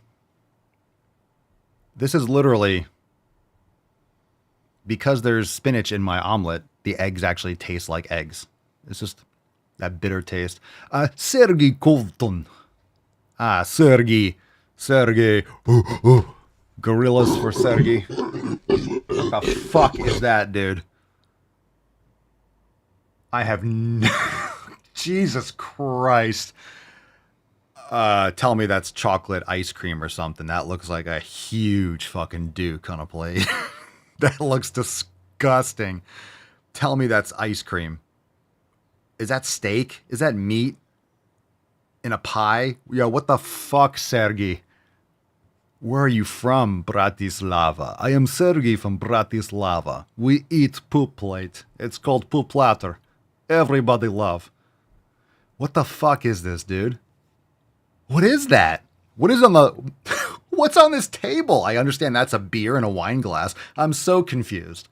[SPEAKER 5] literally, because there's spinach in my omelet, the eggs actually taste like eggs. It's just that bitter taste. Sergiy Colton. Sergiy. Gorillas for Sergiy. What the fuck is that, dude? I have Jesus Christ. Tell me that's chocolate ice cream or something. That looks like a huge fucking Duke on a plate. That looks disgusting. Tell me that's ice cream. Is that steak? Is that meat? In a pie? Yo, what the fuck, Sergiy? Where are you from, Bratislava? I am Sergiy from Bratislava. We eat poop plate. It's called poop platter. Everybody love. What the fuck is this, dude? What is that? What is on the... What's on this table? I understand that's a beer and a wine glass. I'm so confused.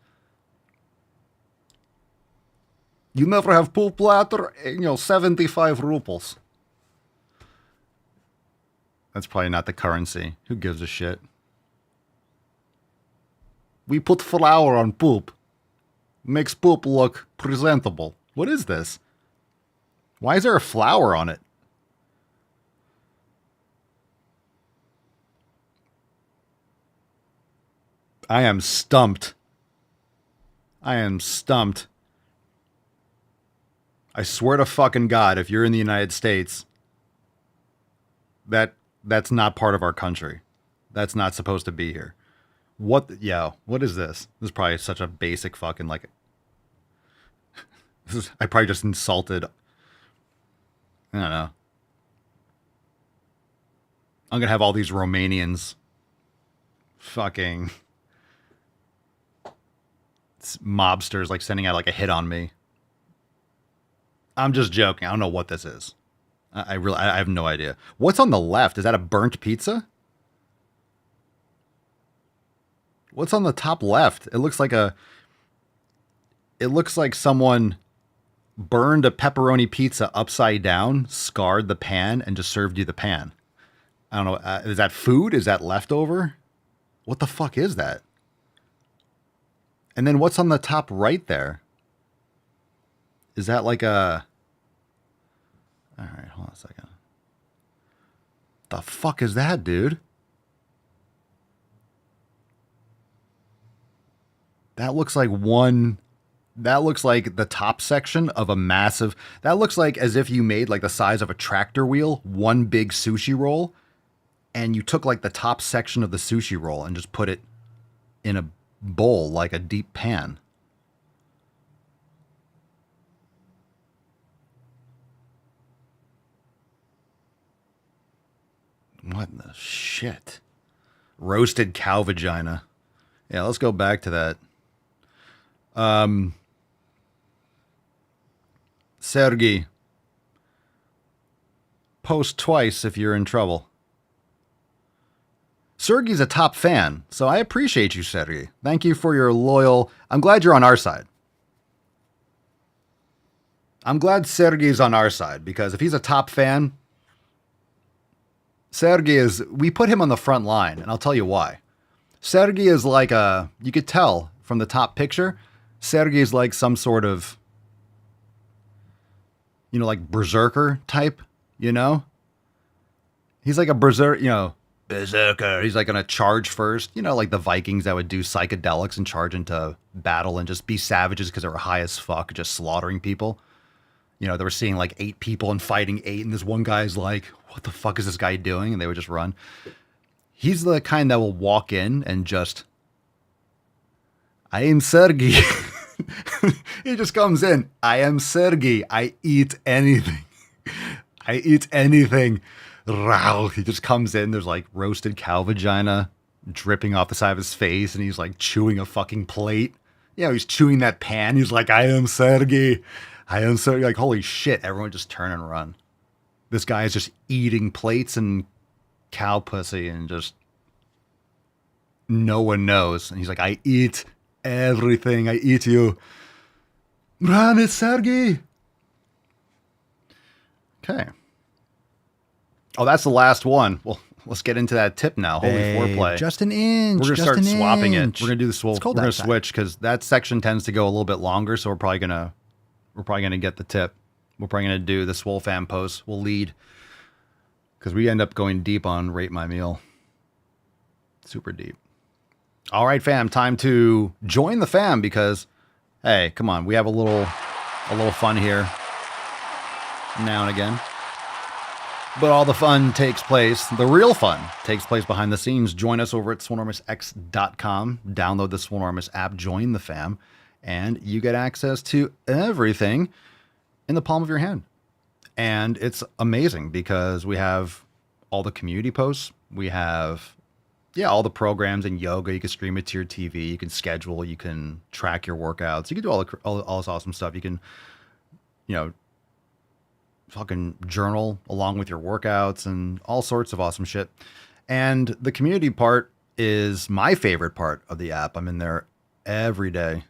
[SPEAKER 5] You never have pool platter? 75 rubles. That's probably not the currency. Who gives a shit? We put flour on poop. Makes poop look presentable. What is this? Why is there a flower on it? I am stumped. I am stumped. I swear to fucking God, if you're in the United States, that's not part of our country. That's not supposed to be here. What is this? This is probably such a basic fucking, like, I probably just insulted, I don't know. I'm going to have all these Romanians fucking mobsters like sending out like a hit on me. I'm just joking. I don't know what this is. I have no idea. What's on the left? Is that a burnt pizza? What's on the top left? It looks like someone burned a pepperoni pizza upside down, scarred the pan, and just served you the pan. I don't know. Is that food? Is that leftover? What the fuck is that? And then what's on the top right there? Is that like a... All right, hold on a second. The fuck is that, dude? That looks like the top section of a massive... That looks like as if you made like the size of a tractor wheel, one big sushi roll, and you took like the top section of the sushi roll and just put it in a bowl, like a deep pan. What in the shit? Roasted cow vagina. Yeah, let's go back to that. Sergiy. Post twice if you're in trouble. Sergiy's a top fan, so I appreciate you, Sergiy. Thank you for your loyal... I'm glad you're on our side. I'm glad Sergiy's on our side, because if he's a top fan... Sergiy is... We put him on the front line, and I'll tell you why. Sergiy is like a... You could tell from the top picture, Sergiy is like some sort of... You know, like Berserker type, you know? He's like a Berserker, Berserker. He's like going to charge first. You know, like the Vikings that would do psychedelics and charge into battle and just be savages because they were high as fuck, just slaughtering people. You know, they were seeing like 8 people and fighting 8, and this one guy's like, what the fuck is this guy doing? And they would just run. He's the kind that will walk in and just, I am Sergiy. He just comes in. I am Sergiy. I eat anything. I eat anything. Raw. He just comes in. There's like roasted cow vagina dripping off the side of his face, and he's like chewing a fucking plate. Yeah, he's chewing that pan. He's like, I am Sergiy. I am Sergiy. Like, holy shit. Everyone just turn and run. This guy is just eating plates and cow pussy, and just no one knows. And he's like, I eat everything. I eat you. Run, it's Sergiy. Okay. Oh, that's the last one. Well, let's get into that tip now. Holy foreplay.
[SPEAKER 17] Just an inch.
[SPEAKER 5] We're going to start swapping it. We're going to do the swole. We're going to
[SPEAKER 17] outside.
[SPEAKER 5] switch because that section tends to go a little bit longer. So we're probably going to get the tip. We're probably going to do the Swole fan post. We'll lead because we end up going deep on Rate My Meal. Super deep. All right, fam. Time to join the fam because, hey, come on. We have a little fun here now and again. But all the fun takes place, the real fun takes place behind the scenes. Join us over at swolenormousx.com. Download the Swolenormous app, join the fam, and you get access to everything in the palm of your hand. And it's amazing because we have all the community posts. We have, all the programs and yoga. You can stream it to your TV. You can schedule. You can track your workouts. You can do all this awesome stuff. You can, fucking journal along with your workouts and all sorts of awesome shit. And the community part is my favorite part of the app. I'm in there every day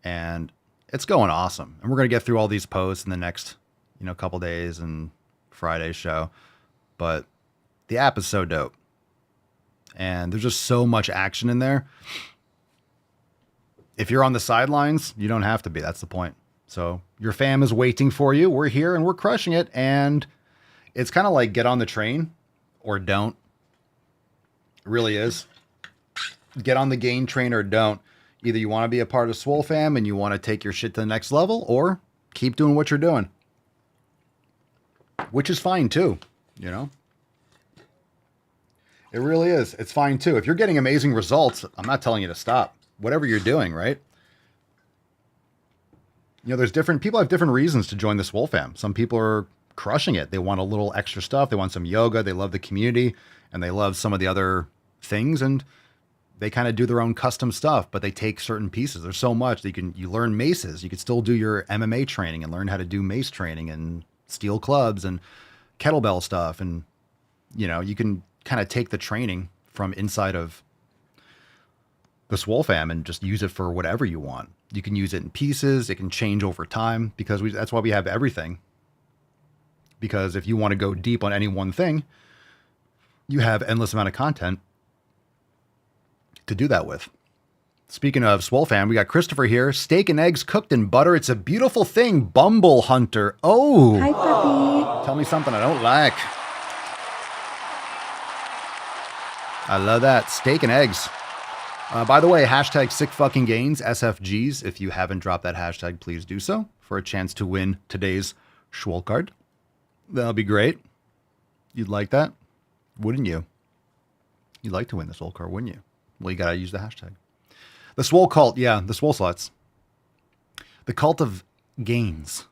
[SPEAKER 5] and it's going awesome. And we're going to get through all these posts in the next, couple days and Friday's show. But the app is so dope. And there's just so much action in there. If you're on the sidelines, you don't have to be. That's the point. So your fam is waiting for you. We're here and we're crushing it. And it's kind of like get on the train or don't. It really is. get on the gain train or don't. Either you want to be a part of Swole fam and you want to take your shit to the next level, or keep doing what you're doing. Which is fine too, you know? It really is. It's fine too. If you're getting amazing results, I'm not telling you to stop. Whatever you're doing, right? You know, there's different people have different reasons to join the Swole fam. Some people are crushing it. They want a little extra stuff. They want some yoga. They love the community and they love some of the other things, and they kind of do their own custom stuff, but they take certain pieces. There's so much that you learn maces. You could still do your MMA training and learn how to do mace training and steel clubs and kettlebell stuff. And, you know, you can kind of take the training from inside of the Swole fam and just use it for whatever you want. You can use it in pieces. It can change over time because that's why we have everything. Because if you want to go deep on any one thing, you have endless amount of content to do that with. Speaking of Swole fam, we got Christopher here. Steak and eggs cooked in butter. It's a beautiful thing. Bumble Hunter. Oh.
[SPEAKER 17] Hi, puppy.
[SPEAKER 5] Tell me something I don't like. I love that. Steak and eggs. By the way, hashtag sickfuckinggains, SFGs. If you haven't dropped that hashtag, please do so for a chance to win today's Swole card. That'll be great. You'd like that? Wouldn't you? You'd like to win the Swole card, wouldn't you? Well, you got to use the hashtag. The Swole cult. Yeah, the Swole sluts. The cult of gains.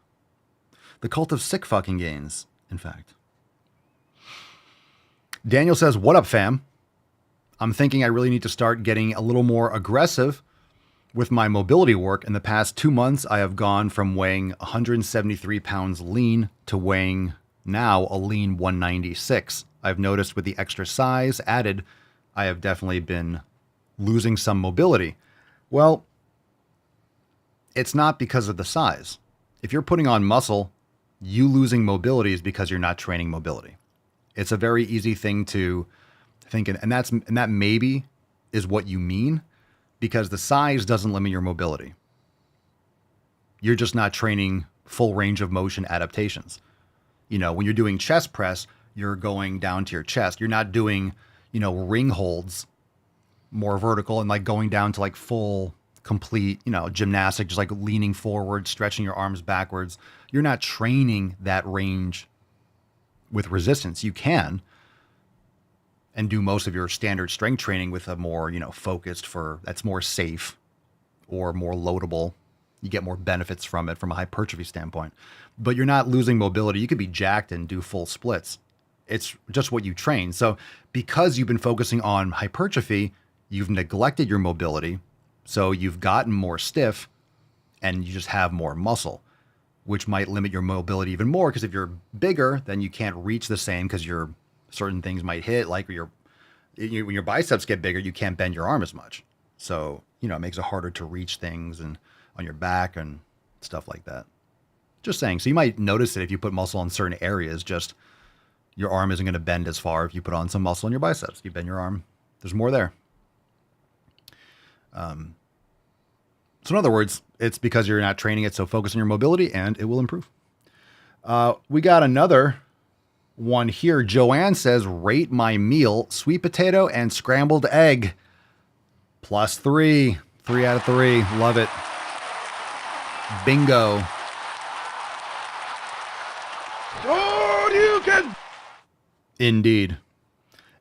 [SPEAKER 5] The cult of sick fucking gains, in fact. Daniel says, what up, fam? I'm thinking I really need to start getting a little more aggressive with my mobility work. In the past 2 months, I have gone from weighing 173 pounds lean to weighing now a lean 196. I've noticed with the extra size added, I have definitely been losing some mobility. Well, it's not because of the size. If you're putting on muscle, you losing mobility is because you're not training mobility. It's a very easy thing to think, and that maybe is what you mean, because the size doesn't limit your mobility. You're just not training full range of motion adaptations. You know, when you're doing chest press, you're going down to your chest. You're not doing, you know, ring holds more vertical and like going down to like full, complete, you know, gymnastic, just like leaning forward, stretching your arms backwards. You're not training that range with resistance. You can, and do most of your standard strength training with a more, you know, focused that's more safe or more loadable. You get more benefits from it from a hypertrophy standpoint, but you're not losing mobility. You could be jacked and do full splits. It's just what you train. So because you've been focusing on hypertrophy, you've neglected your mobility. So you've gotten more stiff and you just have more muscle, which might limit your mobility even more. Because if you're bigger, then you can't reach the same because certain things might hit, like when your biceps get bigger, you can't bend your arm as much. So, you know, it makes it harder to reach things and on your back and stuff like that. Just saying. So you might notice that if you put muscle on certain areas, just your arm isn't going to bend as far if you put on some muscle in your biceps. You bend your arm, there's more there. So in other words, it's because you're not training it. So focus on your mobility and it will improve. We got another one here. Joanne says, rate my meal, sweet potato and scrambled egg. +3. 3 out of 3. Love it. Bingo.
[SPEAKER 3] So you can.
[SPEAKER 5] Indeed.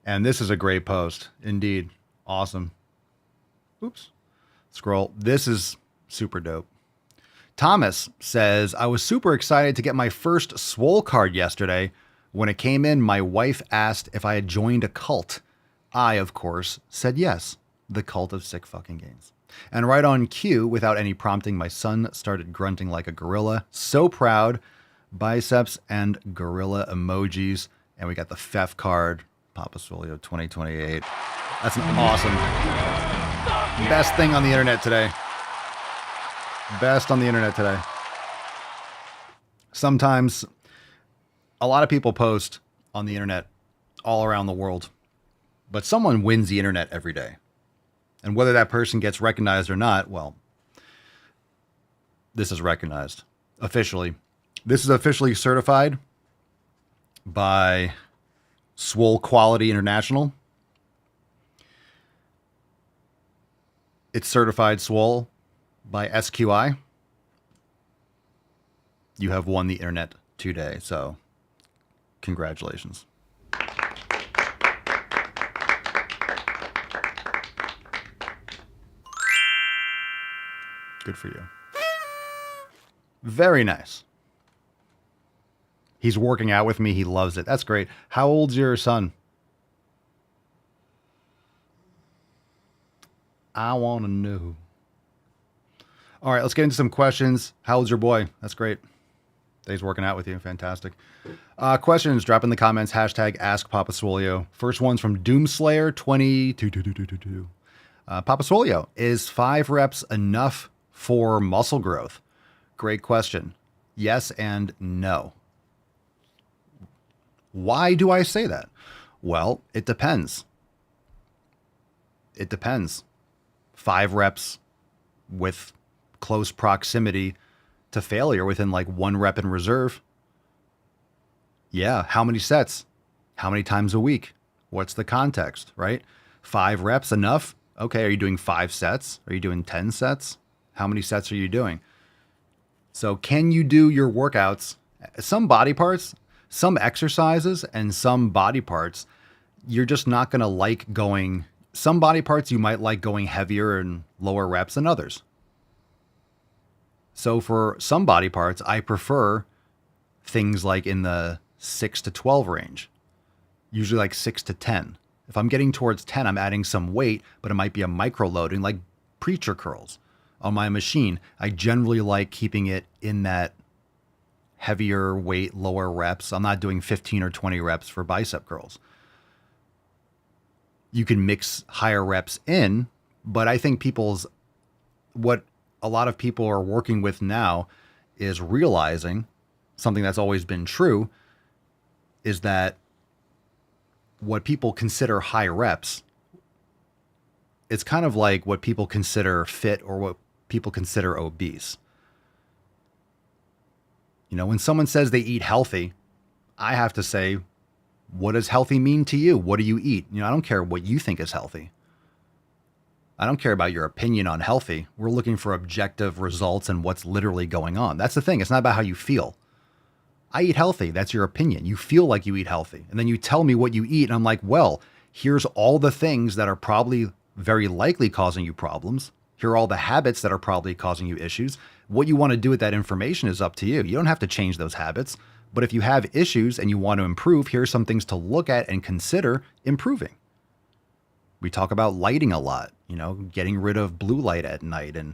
[SPEAKER 5] And this is a great post. Indeed. Awesome. Oops. Scroll. This is super dope. Thomas says, I was super excited to get my first Swole card yesterday. When it came in, my wife asked if I had joined a cult. I, of course, said yes. The cult of sick fucking gains. And right on cue, without any prompting, my son started grunting like a gorilla. So proud. Biceps and gorilla emojis. And we got the FEF card. Papa Swolio 2028. That's an awesome. Best thing on the internet today. Best on the internet today. Sometimes a lot of people post on the internet all around the world, but someone wins the internet every day. And whether that person gets recognized or not, well, this is recognized officially. This is officially certified by Swole Quality International. It's certified Swole by SQI. You have won the internet today, so congratulations. Good for you. Very nice. He's working out with me. He loves it. That's great. How old's your son? I want to know. All right, let's get into some questions. How old's your boy? That's great. He's working out with you. Fantastic. Questions, drop in the comments. Hashtag Ask Papa Swolio. First one's from Doomslayer222222. Papa Swolio, is 5 reps enough for muscle growth? Great question. Yes and no. Why do I say that? Well, it depends. It depends. 5 reps with close proximity to failure within like 1 rep in reserve. Yeah. How many sets? How many times a week? What's the context, right? 5 reps enough? Okay. Are you doing 5 sets? Are you doing 10 sets? How many sets are you doing? So can you do your workouts? Some body parts, some exercises, and some body parts, you're just not going to like going. Some body parts you might like going heavier and lower reps than others. So for some body parts, I prefer things like in the 6 to 12 range, usually like 6 to 10. If I'm getting towards 10, I'm adding some weight, but it might be a micro loading like preacher curls on my machine. I generally like keeping it in that heavier weight, lower reps. I'm not doing 15 or 20 reps for bicep curls. You can mix higher reps in, but I think what a lot of people are working with now is realizing something that's always been true, is that what people consider high reps, it's kind of like what people consider fit or what people consider obese. You know, when someone says they eat healthy, I have to say, what does healthy mean to you? What do you eat? You know, I don't care what you think is healthy. I don't care about your opinion on healthy. We're looking for objective results and what's literally going on. That's the thing. It's not about how you feel. I eat healthy. That's your opinion. You feel like you eat healthy. And then you tell me what you eat. And I'm like, well, here's all the things that are probably very likely causing you problems. Here are all the habits that are probably causing you issues. What you want to do with that information is up to you. You don't have to change those habits. But if you have issues and you want to improve, here's some things to look at and consider improving. We talk about lighting a lot, you know, getting rid of blue light at night and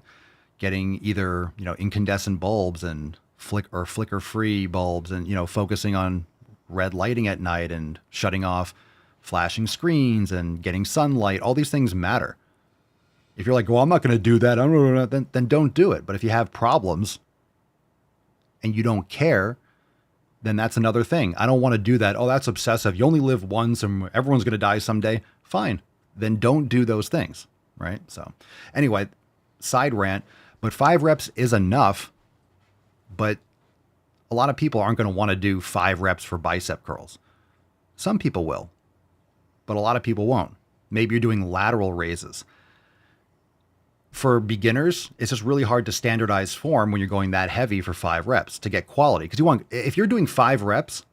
[SPEAKER 5] getting either, you know, incandescent bulbs and flicker-free bulbs and, you know, focusing on red lighting at night and shutting off flashing screens and getting sunlight. All these things matter. If you're like, well, I'm not going to do that, then don't do it. But if you have problems and you don't care, then that's another thing. I don't want to do that. Oh, that's obsessive. You only live once and everyone's going to die someday. Fine. Then don't do those things, right? So anyway, side rant, but 5 reps is enough, but a lot of people aren't going to want to do 5 reps for bicep curls. Some people will, but a lot of people won't. Maybe you're doing lateral raises. For beginners, it's just really hard to standardize form when you're going that heavy for 5 reps to get quality. Because if you're doing 5 reps,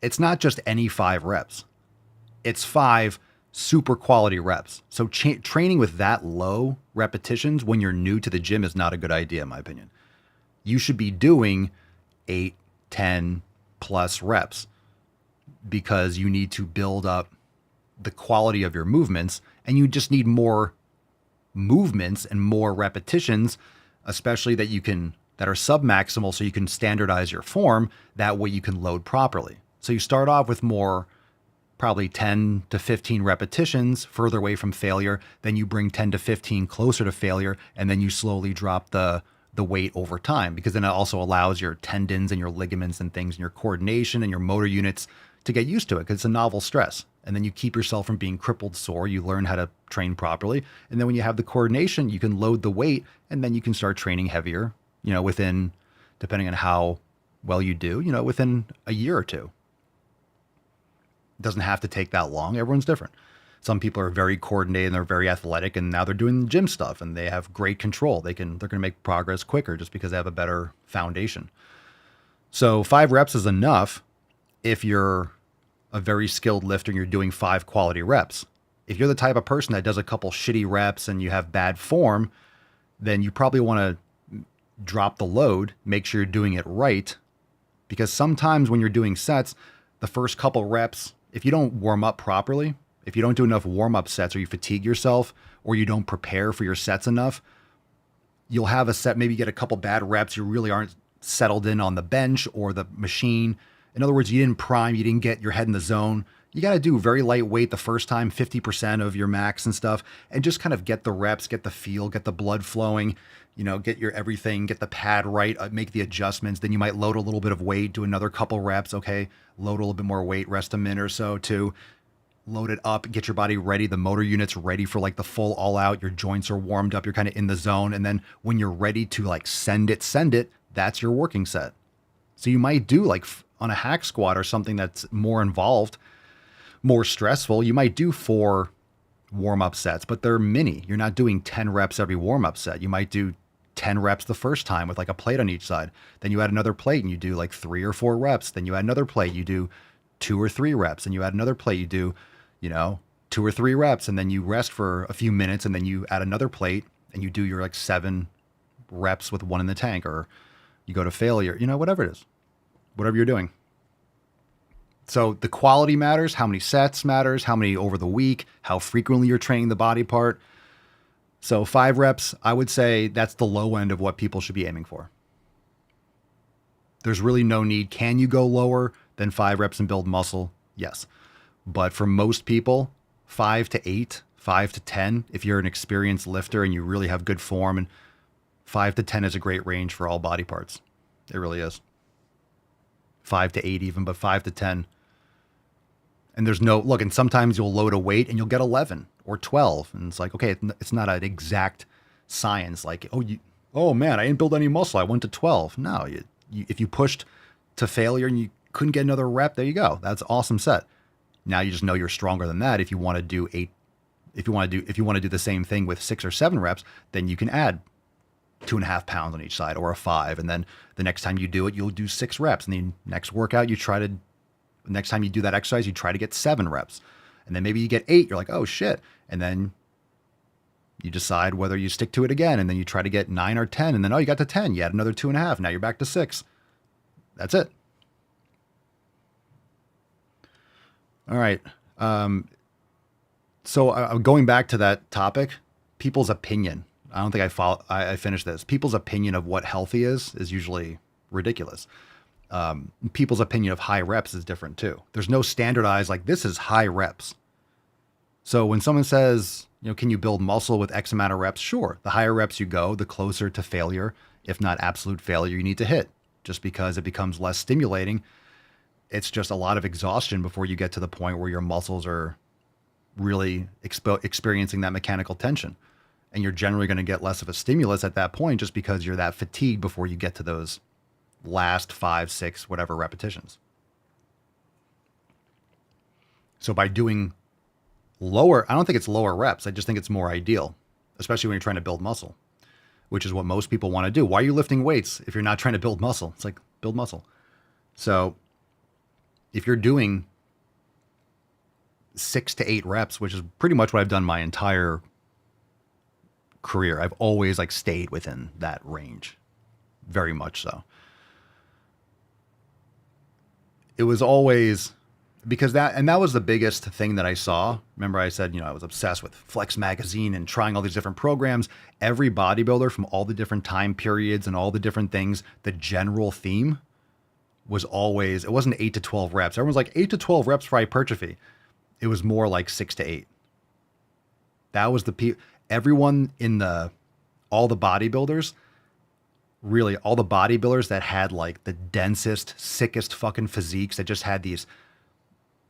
[SPEAKER 5] it's not just any 5 reps. It's 5 super quality reps. So training with that low repetitions when you're new to the gym is not a good idea, in my opinion. You should be doing 8, 10 plus reps because you need to build up the quality of your movements, and you just need more movements and more repetitions, especially that are submaximal, so you can standardize your form. That way you can load properly. So you start off with more, probably 10 to 15 repetitions further away from failure. Then you bring 10 to 15 closer to failure, and then you slowly drop the weight over time, because then it also allows your tendons and your ligaments and things and your coordination and your motor units to get used to it, because it's a novel stress. And then you keep yourself from being crippled sore. You learn how to train properly. And then when you have the coordination, you can load the weight, and then you can start training heavier, you know, within, depending on how well you do, you know, within a year or two. It doesn't have to take that long. Everyone's different. Some people are very coordinated and they're very athletic, and now they're doing gym stuff and they have great control. They're going to make progress quicker just because they have a better foundation. So 5 reps is enough if you're a very skilled lifter and you're doing 5 quality reps. If you're the type of person that does a couple shitty reps and you have bad form, then you probably want to drop the load, make sure you're doing it right. Because sometimes when you're doing sets, the first couple reps, if you don't warm up properly, if you don't do enough warm-up sets, or you fatigue yourself, or you don't prepare for your sets enough, you'll have a set, maybe get a couple bad reps. You really aren't settled in on the bench or the machine. In other words, you didn't prime, you didn't get your head in the zone. You got to do very lightweight the first time, 50% of your max and stuff, and just kind of get the reps, get the feel, get the blood flowing, get your everything, get the pad right, make the adjustments. Then you might load a little bit of weight, do another couple reps. Okay, load a little bit more weight, rest a minute or so to load it up, get your body ready. The motor unit's ready for like the full all out. Your joints are warmed up. You're kind of in the zone. And then when you're ready to like send it, that's your working set. So you might do like on a hack squat or something that's more involved, more stressful. You might do 4 warm-up sets, but they're mini. You're not doing 10 reps every warm-up set. You might do 10 reps the first time with like a plate on each side. Then you add another plate and you do like 3 or 4 reps. Then you add another plate, you do 2 or 3 reps. And you add another plate, you do 2 or 3 reps, and then you rest for a few minutes, and then you add another plate and you do your like 7 reps with 1 in the tank, or you go to failure, whatever it is, whatever you're doing. So the quality matters, how many sets matters, how many over the week, how frequently you're training the body part. So 5 reps, I would say that's the low end of what people should be aiming for. There's really no need. Can you go lower than 5 reps and build muscle? Yes. But for most people, 5 to 8, 5 to 10, if you're an experienced lifter and you really have good form, and 5 to 10 is a great range for all body parts. It really is. 5 to 8 even, but 5 to 10. And there's no, look, and sometimes you'll load a weight and you'll get 11 or 12. And it's like, okay, it's not an exact science. Like, oh man, I didn't build any muscle. I went to 12. No, if you pushed to failure and you couldn't get another rep, there you go. That's an awesome set. Now you just know you're stronger than that. If you want to do 8, if you want to do the same thing with 6 or 7 reps, then you can add 2.5 pounds on each side, or a 5. And then the next time you do it, you'll do 6 reps. And the next workout, next time you do that exercise, you try to get 7 reps. And then maybe you get 8. You're like, oh shit. And then you decide whether you stick to it again. And then you try to get 9 or 10. And then, you got to 10. You add another 2.5. Now you're back to 6. That's it. All right. So going back to that topic, people's opinion. I don't think I finished this. People's opinion of what healthy is usually ridiculous. People's opinion of high reps is different too. There's no standardized, like, this is high reps. So when someone says, can you build muscle with X amount of reps? Sure. The higher reps you go, the closer to failure, if not absolute failure, you need to hit, just because it becomes less stimulating. It's just a lot of exhaustion before you get to the point where your muscles are really experiencing that mechanical tension. And you're generally going to get less of a stimulus at that point, just because you're that fatigued before you get to those last 5, 6, whatever repetitions. So by doing lower, I don't think it's lower reps. I just think it's more ideal, especially when you're trying to build muscle, which is what most people want to do. Why are you lifting weights if you're not trying to build muscle? It's like, build muscle. So if you're doing 6 to 8 reps, which is pretty much what I've done my entire career, I've always like stayed within that range, very much so. It was always because that was the biggest thing that I saw. Remember I said, I was obsessed with Flex Magazine and trying all these different programs. Every bodybuilder from all the different time periods and all the different things, the general theme was always, it wasn't 8 to 12 reps. Everyone's like 8 to 12 reps for hypertrophy. It was more like 6 to 8. That was everyone in all the bodybuilders, really all the bodybuilders that had like the densest, sickest fucking physiques, that just had these,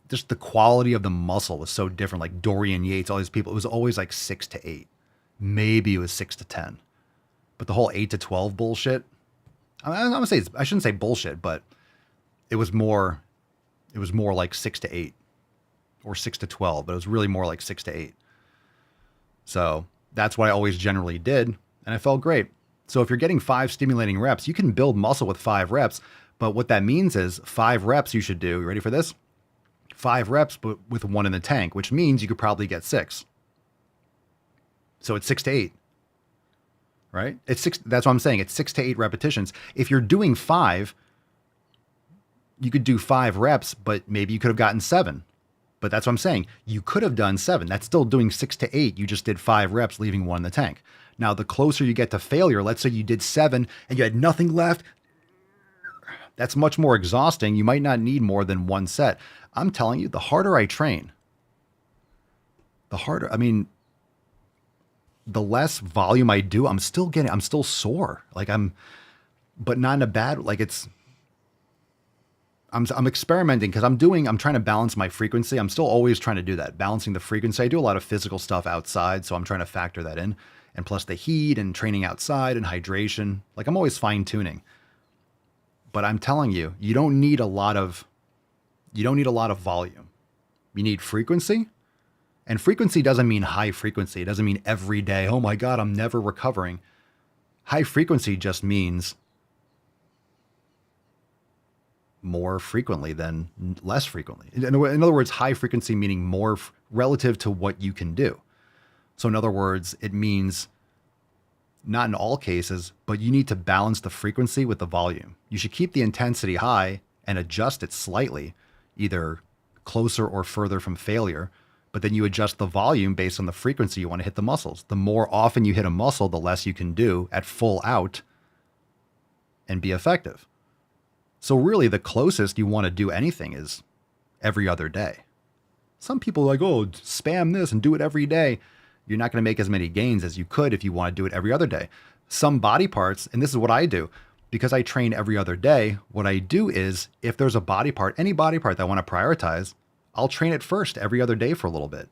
[SPEAKER 5] just the quality of the muscle was so different. Like Dorian Yates, all these people, it was always like 6 to 8. Maybe it was 6 to 10. But the whole 8 to 12 bullshit, I'm gonna say, I shouldn't say bullshit, but it was more like 6 to 8 or 6 to 12, but it was really more like 6 to 8. So that's what I always generally did, and I felt great. So if you're getting 5 stimulating reps, you can build muscle with 5 reps, but what that means is 5 reps you should do. You ready for this? 5 reps, but with 1 in the tank, which means you could probably get 6. So it's 6 to 8, right? It's 6. That's what I'm saying. It's 6 to 8 repetitions. If you're doing 5, you could do 5 reps, but maybe you could have gotten 7. But that's what I'm saying. You could have done 7. That's still doing 6 to 8. You just did 5 reps, leaving 1 in the tank. Now, the closer you get to failure, let's say you did 7 and you had nothing left. That's much more exhausting. You might not need more than 1 set. I'm telling you, the harder I train, the harder, I mean, the less volume I do, I'm still sore. Like but not in a bad, like I'm experimenting because I'm trying to balance my frequency. I'm still always trying to do that, balancing the frequency. I do a lot of physical stuff outside, so I'm trying to factor that in. And plus the heat and training outside and hydration, like I'm always fine tuning. But I'm telling you, you don't need a lot of volume. You need frequency. And frequency doesn't mean high frequency. It doesn't mean every day, oh my God, I'm never recovering. High frequency just means more frequently than less frequently. In other words, high frequency meaning more relative to what you can do. So in other words, it means not in all cases, but you need to balance the frequency with the volume. You should keep the intensity high and adjust it slightly, either closer or further from failure, but then you adjust the volume based on the frequency you want to hit the muscles. The more often you hit a muscle, the less you can do at full out and be effective. So really the closest you want to do anything is every other day. Some people are like, oh, spam this and do it every day. You're not going to make as many gains as you could if you want to do it every other day. Some body parts, and this is what I do, because I train every other day, what I do is if there's a body part, any body part that I want to prioritize, I'll train it first every other day for a little bit.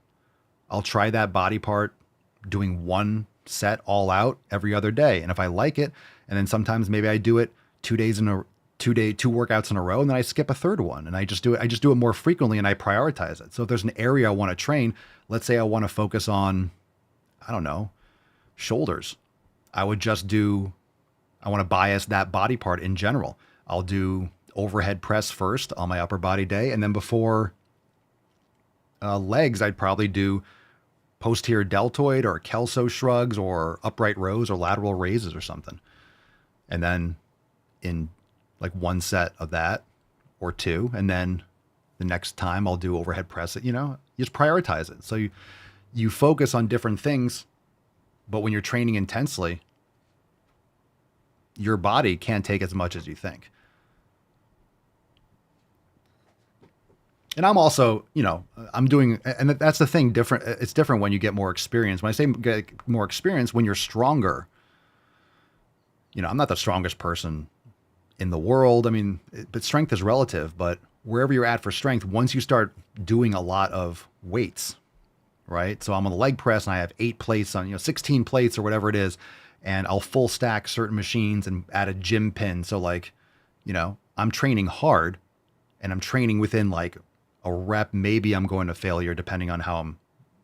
[SPEAKER 5] I'll try that body part doing 1 set all out every other day. And if I like it, and then sometimes maybe I do it 2 workouts in a row, and then I skip a third one, and I just do it more frequently, and I prioritize it. So if there's an area I want to train, let's say I want to focus on, I don't know, shoulders. I want to bias that body part in general. I'll do overhead press first on my upper body day, and then before legs, I'd probably do posterior deltoid or Kelso shrugs or upright rows or lateral raises or something. And then in like 1 set of that or 2, and then the next time I'll do overhead press it, you just prioritize it. So you focus on different things, but when you're training intensely, your body can't take as much as you think. And I'm also, I'm doing, and that's the thing, different. It's different when you get more experience. When I say get more experience, when you're stronger, I'm not the strongest person in the world. I mean, but strength is relative, but wherever you're at for strength, once you start doing a lot of weights, right? So I'm on the leg press and I have 8 plates on, 16 plates or whatever it is. And I'll full stack certain machines and add a gym pin. So like, I'm training hard and I'm training within like a rep. Maybe I'm going to failure depending on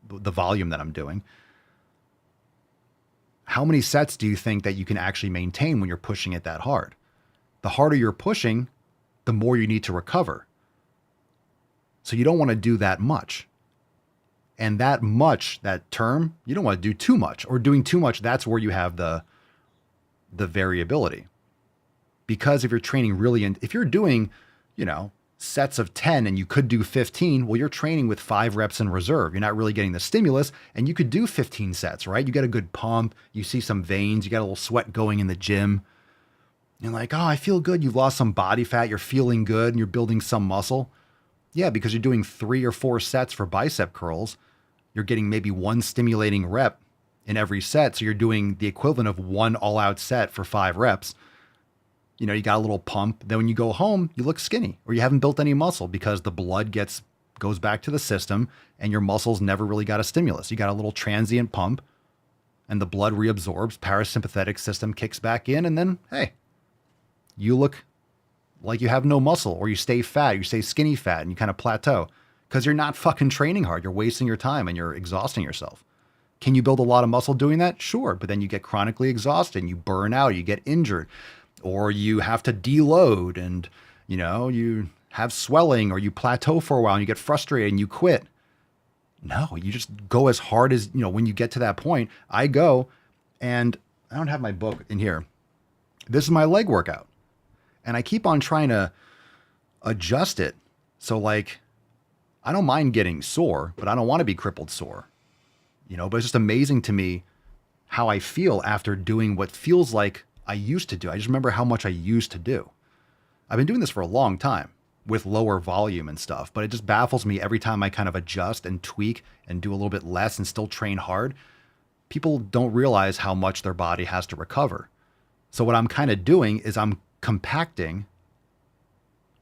[SPEAKER 5] the volume that I'm doing. How many sets do you think that you can actually maintain when you're pushing it that hard? The harder you're pushing, the more you need to recover. So you don't want to do that much. And that much, that term, you don't want to do too much. Or doing too much, that's where you have the variability. Because if you're training if you're doing, sets of 10 and you could do 15, well, you're training with 5 reps in reserve. You're not really getting the stimulus, and you could do 15 sets, right? You get a good pump, you see some veins, you got a little sweat going in the gym. You're like, oh, I feel good. You've lost some body fat, you're feeling good, and you're building some muscle. Yeah, because you're doing 3 or 4 sets for bicep curls. You're getting maybe 1 stimulating rep in every set. So you're doing the equivalent of 1 all-out set for 5 reps. You got a little pump. Then when you go home, you look skinny or you haven't built any muscle because the blood goes back to the system and your muscles never really got a stimulus. You got a little transient pump and the blood reabsorbs, parasympathetic system kicks back in, and then, hey, you look like you have no muscle, or you stay fat, you stay skinny fat, and you kind of plateau because you're not fucking training hard. You're wasting your time and you're exhausting yourself. Can you build a lot of muscle doing that? Sure. But then you get chronically exhausted and you burn out, you get injured, or you have to deload and, you have swelling, or you plateau for a while and you get frustrated and you quit. No, you just go as hard as, when you get to that point. I go, and I don't have my book in here. This is my leg workout. And I keep on trying to adjust it. So like, I don't mind getting sore, but I don't want to be crippled sore. But it's just amazing to me how I feel after doing what feels like I used to do. I just remember how much I used to do. I've been doing this for a long time with lower volume and stuff, but it just baffles me every time I kind of adjust and tweak and do a little bit less and still train hard. People don't realize how much their body has to recover. So what I'm kind of doing is I'm compacting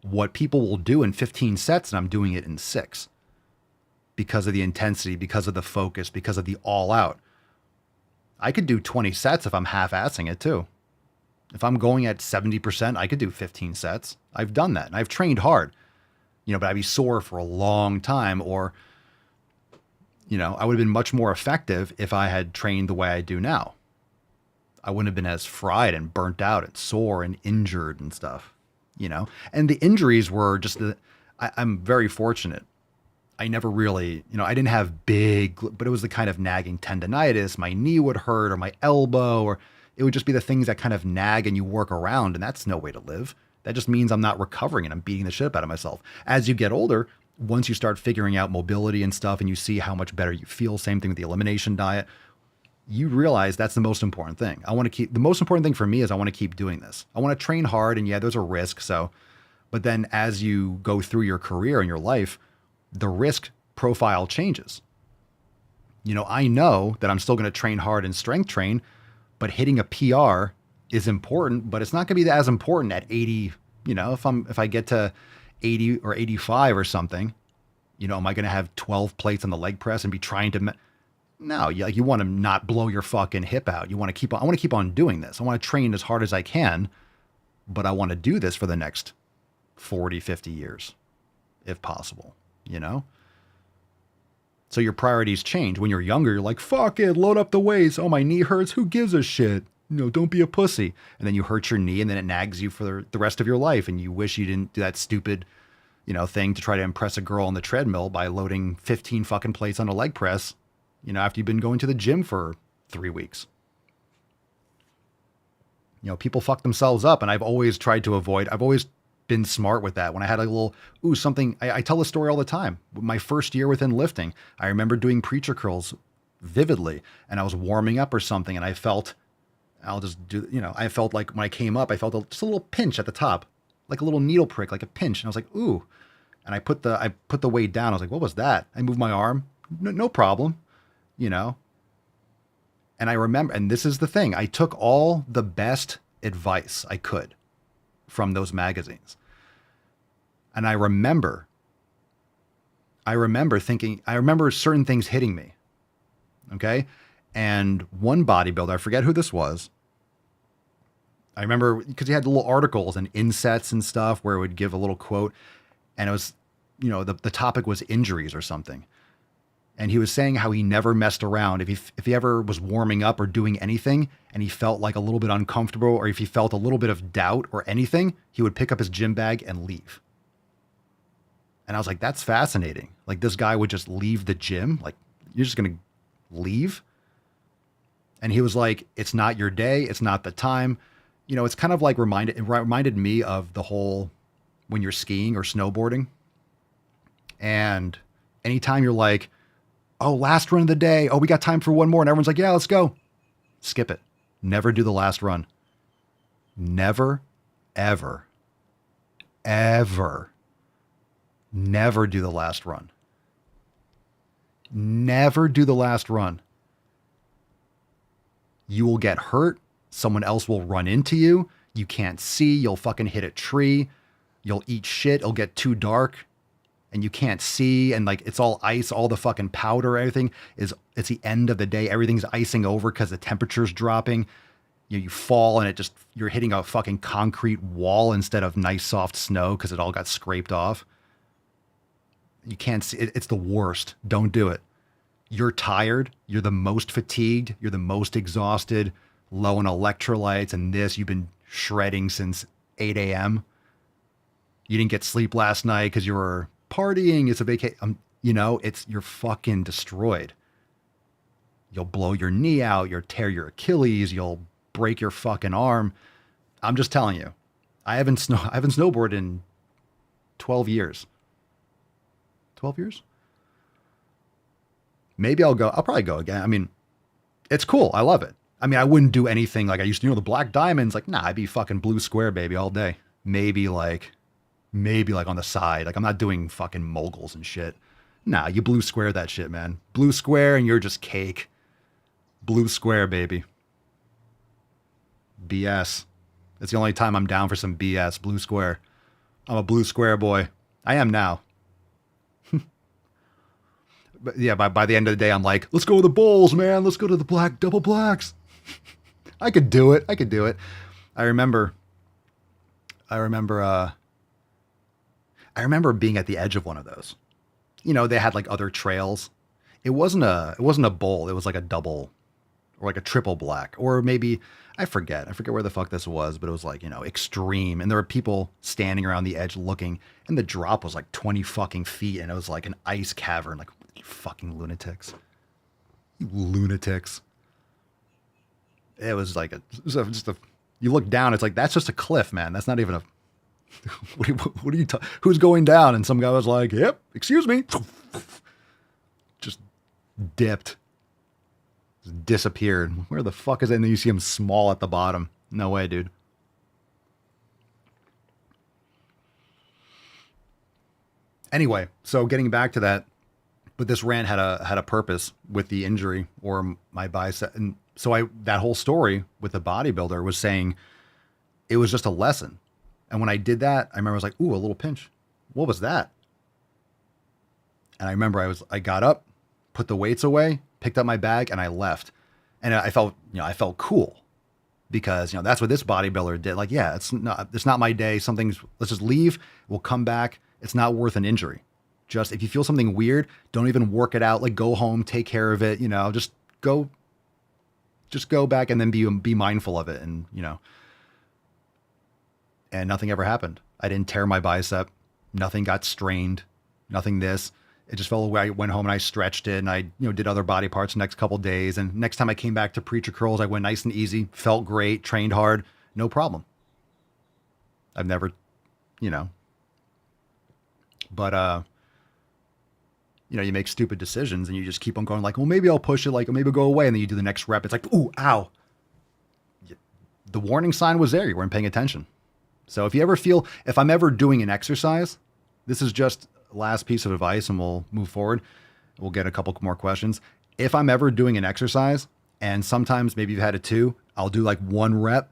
[SPEAKER 5] what people will do in 15 sets, and I'm doing it in 6. Because of the intensity, because of the focus, because of the all out. I could do 20 sets if I'm half-assing it too. If I'm going at 70%, I could do 15 sets. I've done that, and I've trained hard. But I'd be sore for a long time, or, I would have been much more effective if I had trained the way I do now. I wouldn't have been as fried and burnt out and sore and injured and stuff, And the injuries were just, I'm very fortunate. I never really, I didn't have big, but it was the kind of nagging tendonitis. My knee would hurt, or my elbow, or it would just be the things that kind of nag and you work around, and that's no way to live. That just means I'm not recovering and I'm beating the shit out of myself. As you get older, once you start figuring out mobility and stuff and you see how much better you feel, same thing with the elimination diet, you realize that's the most important thing. The most important thing for me is I want to keep doing this. I want to train hard, and yeah, there's a risk. But then as you go through your career and your life, the risk profile changes. I know that I'm still going to train hard and strength train, but hitting a PR is important, but it's not going to be as important at 80. If I get to 80 or 85 or something, am I going to have 12 plates on the leg press and be trying to, no, you want to not blow your fucking hip out. I want to keep on doing this. I want to train as hard as I can, but I want to do this for the next 40, 50 years, if possible. So your priorities change. When you're younger, you're like, fuck it, load up the weights. Oh, my knee hurts. Who gives a shit? Don't be a pussy. And then you hurt your knee, and then it nags you for the rest of your life. And you wish you didn't do that stupid, thing to try to impress a girl on the treadmill by loading 15 fucking plates on a leg press, after you've been going to the gym for 3 weeks. People fuck themselves up, and I've always tried to avoid, I've always been smart with that. When I had a little, something, I tell this story all the time. My first year within lifting, I remember doing preacher curls vividly, and I was warming up or something, and I felt, I felt like when I came up, I felt just a little pinch at the top, like a little needle prick, like a pinch. And I was like, ooh. And I put the weight down. I was like, what was that? I moved my arm. No problem, And I remember, and this is the thing, I took all the best advice I could from those magazines. And I remember thinking, I remember certain things hitting me. Okay. And one bodybuilder, I forget who this was. I remember because he had little articles and insets and stuff where it would give a little quote, and it was, the topic was injuries or something. And he was saying how he never messed around. If he ever was warming up or doing anything and he felt like a little bit uncomfortable, or if he felt a little bit of doubt or anything, he would pick up his gym bag and leave. And I was like, that's fascinating. Like, this guy would just leave the gym. Like, you're just going to leave? And he was like, it's not your day. It's not the time. It's kind of like it reminded me of the whole, when you're skiing or snowboarding. And anytime you're like, oh, last run of the day. Oh, we got time for one more. And everyone's like, yeah, let's go. Skip it. Never do the last run. Never, ever, ever, never do the last run. Never do the last run. You will get hurt. Someone else will run into you. You can't see. You'll fucking hit a tree. You'll eat shit. It'll get too dark. And you can't see, and like it's all ice, all the fucking powder, everything it's the end of the day. Everything's icing over because the temperature's dropping. You fall and you're hitting a fucking concrete wall instead of nice soft snow because it all got scraped off. You can't see it. It's the worst. Don't do it. You're tired. You're the most fatigued. You're the most exhausted, low in electrolytes and this. You've been shredding since 8 a.m. You didn't get sleep last night because you were partying. It's a vacation. You're fucking destroyed. You'll blow your knee out. You'll tear your Achilles. You'll break your fucking arm. I'm just telling you. I haven't snowboarded in 12 years. 12 years? Maybe I'll probably go again. I mean, it's cool. I love it. I mean, I wouldn't do anything like I used to, the Black Diamonds. Like, nah, I'd be fucking blue square, baby, all day. Maybe like on the side. Like, I'm not doing fucking moguls and shit. Nah, you blue square that shit, man. Blue square and you're just cake. Blue square, baby. BS. It's the only time I'm down for some BS. Blue square. I'm a blue square boy. I am now. But yeah, by the end of the day, I'm like, let's go to the bowls, man. Let's go to the black double blacks. I could do it. I remember being at the edge of one of those. They had like other trails. It wasn't a bowl. It was like a double or like a triple black, or maybe I forget where the fuck this was, but it was like, extreme. And there were people standing around the edge looking, and the drop was like 20 fucking feet. And it was like an ice cavern. Like, you fucking lunatics. You lunatics. It was like you look down, it's like, that's just a cliff, man. That's not even a, what are you who's going down? And some guy was like, yep, excuse me. Just dipped. Just disappeared. Where the fuck is it? And then you see him small at the bottom. No way, dude. Anyway, so getting back to that, but this rant had a purpose with the injury or my bicep. And so that whole story with the bodybuilder was saying it was just a lesson. And when I did that, I remember I was like, ooh, a little pinch. What was that? And I remember I got up, put the weights away, picked up my bag, and I left. And I felt cool because, that's what this bodybuilder did. Like, yeah, it's not my day. Let's just leave. We'll come back. It's not worth an injury. Just if you feel something weird, don't even work it out. Like, go home, take care of it, just go back and then be mindful of it. And, and nothing ever happened. I didn't tear my bicep. Nothing got strained. Nothing this. It just fell away. I went home and I stretched it and I, did other body parts the next couple days. And next time I came back to preacher curls, I went nice and easy, felt great, trained hard, no problem. I've never, but, you make stupid decisions and you just keep on going like, well, maybe I'll push it. Like, maybe it'll go away. And then you do the next rep. It's like, ooh, ow. The warning sign was there. You weren't paying attention. So if I'm ever doing an exercise, this is just last piece of advice and we'll move forward. We'll get a couple more questions. If I'm ever doing an exercise and sometimes maybe you've had it too, I'll do like one rep,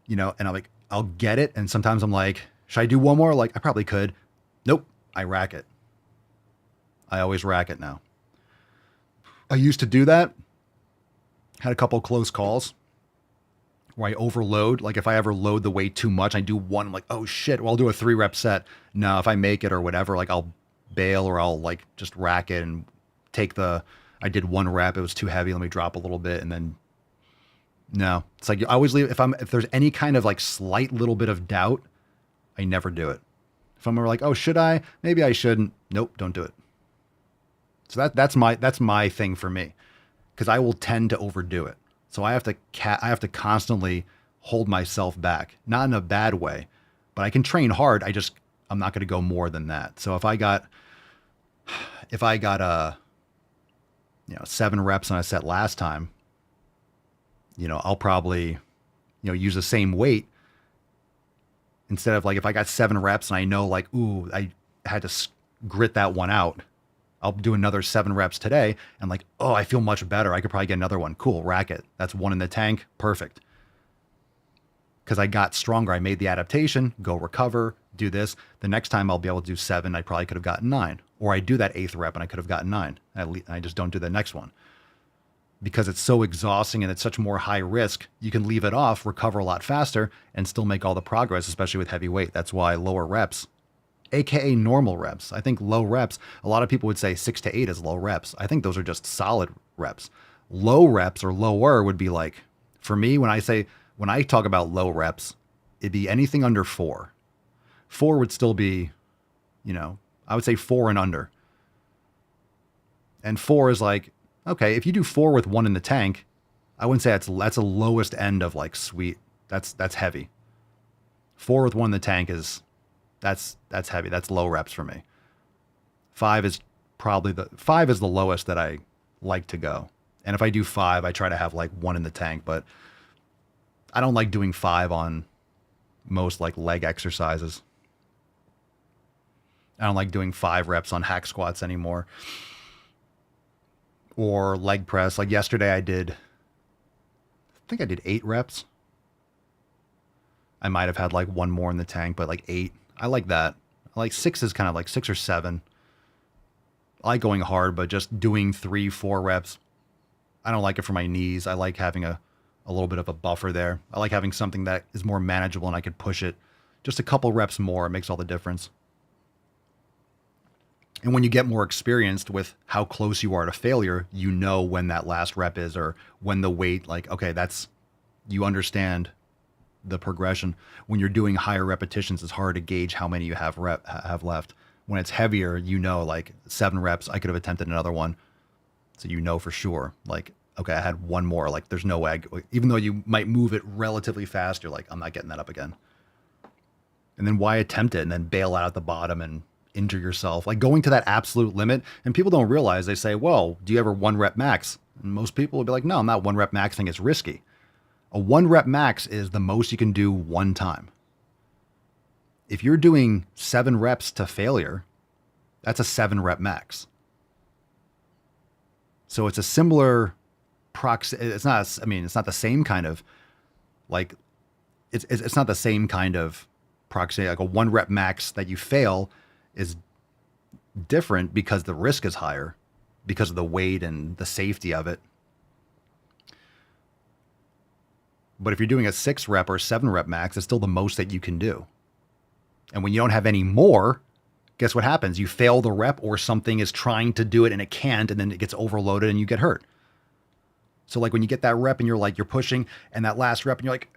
[SPEAKER 5] and I'll get it. And sometimes I'm like, should I do one more? Like, I probably could. Nope. I rack it. I always rack it now. I used to do that. Had a couple close calls where I overload. Like if I ever load the weight too much, I do one, I'm like, oh shit, well, I'll do a 3-rep set. No, if I make it or whatever, like I'll bail or I'll like just rack it and I did 1 rep. It was too heavy. Let me drop a little bit. And then no, it's like, I always leave. If there's any kind of like slight little bit of doubt, I never do it. If I'm like, oh, should I? Maybe I shouldn't. Nope. Don't do it. So that's my thing for me, because I will tend to overdo it. So I have to constantly hold myself back, not in a bad way, but I can train hard. I'm not going to go more than that. So if I got 7 reps on a set last time, I'll probably, use the same weight instead of like, if I got 7 reps and I know like, ooh, I had to grit that one out. I'll do another 7 reps today and like, oh, I feel much better. I could probably get another one. Cool. Rack it. That's 1 in the tank. Perfect. Because I got stronger. I made the adaptation, go recover, do this. The next time I'll be able to do 7. I probably could have gotten 9, or I do that 8th rep and I could have gotten 9. I just don't do the next one because it's so exhausting and it's such more high risk. You can leave it off, recover a lot faster and still make all the progress, especially with heavy weight. That's why lower reps AKA normal reps. I think low reps, a lot of people would say 6 to 8 is low reps. I think those are just solid reps. Low reps or lower would be like, for me, when I talk about low reps, it'd be anything under 4. 4 would still be, I would say 4 and under. And 4 is like, okay, if you do 4 with 1 in the tank, I wouldn't say that's a lowest end of like sweet. That's heavy. 4 with 1 in the tank is, that's heavy. That's low reps for me. 5 is the lowest that I like to go. And if I do 5, I try to have like 1 in the tank, but I don't like doing 5 on most like leg exercises. I don't like doing 5 reps on hack squats anymore. Or leg press. Like yesterday I think I did 8 reps. I might have had like 1 more in the tank, but like 8. I like that. I like 6 is kind of like 6 or 7. I like going hard, but just doing 3, 4 reps, I don't like it for my knees. I like having a little bit of a buffer there. I like having something that is more manageable and I could push it just a couple reps more. It makes all the difference. And when you get more experienced with how close you are to failure, you know when that last rep is, or when the weight, like, okay, you understand the progression. When you're doing higher repetitions, it's hard to gauge how many you have left. When it's heavier, like 7 reps, I could have attempted another one. So for sure, like, okay, I had 1 more. Like, there's no way, even though you might move it relatively fast, you're like, I'm not getting that up again. And then why attempt it and then bail out at the bottom and injure yourself? Like, going to that absolute limit. And people don't realize, they say, well, do you ever 1 rep max? And most people will be like, no, I'm not 1 rep maxing. It's risky. A 1 rep max is the most you can do one time. If you're doing 7 reps to failure, that's a 7 rep max. So it's a similar it's not the same kind of, like, it's not the same kind of proximity. Like a 1 rep max that you fail is different because the risk is higher because of the weight and the safety of it. But if you're doing a 6 rep or 7 rep max, it's still the most that you can do. And when you don't have any more, guess what happens? You fail the rep, or something is trying to do it and it can't, and then it gets overloaded and you get hurt. So like when you get that rep and you're pushing, and that last rep and you're like,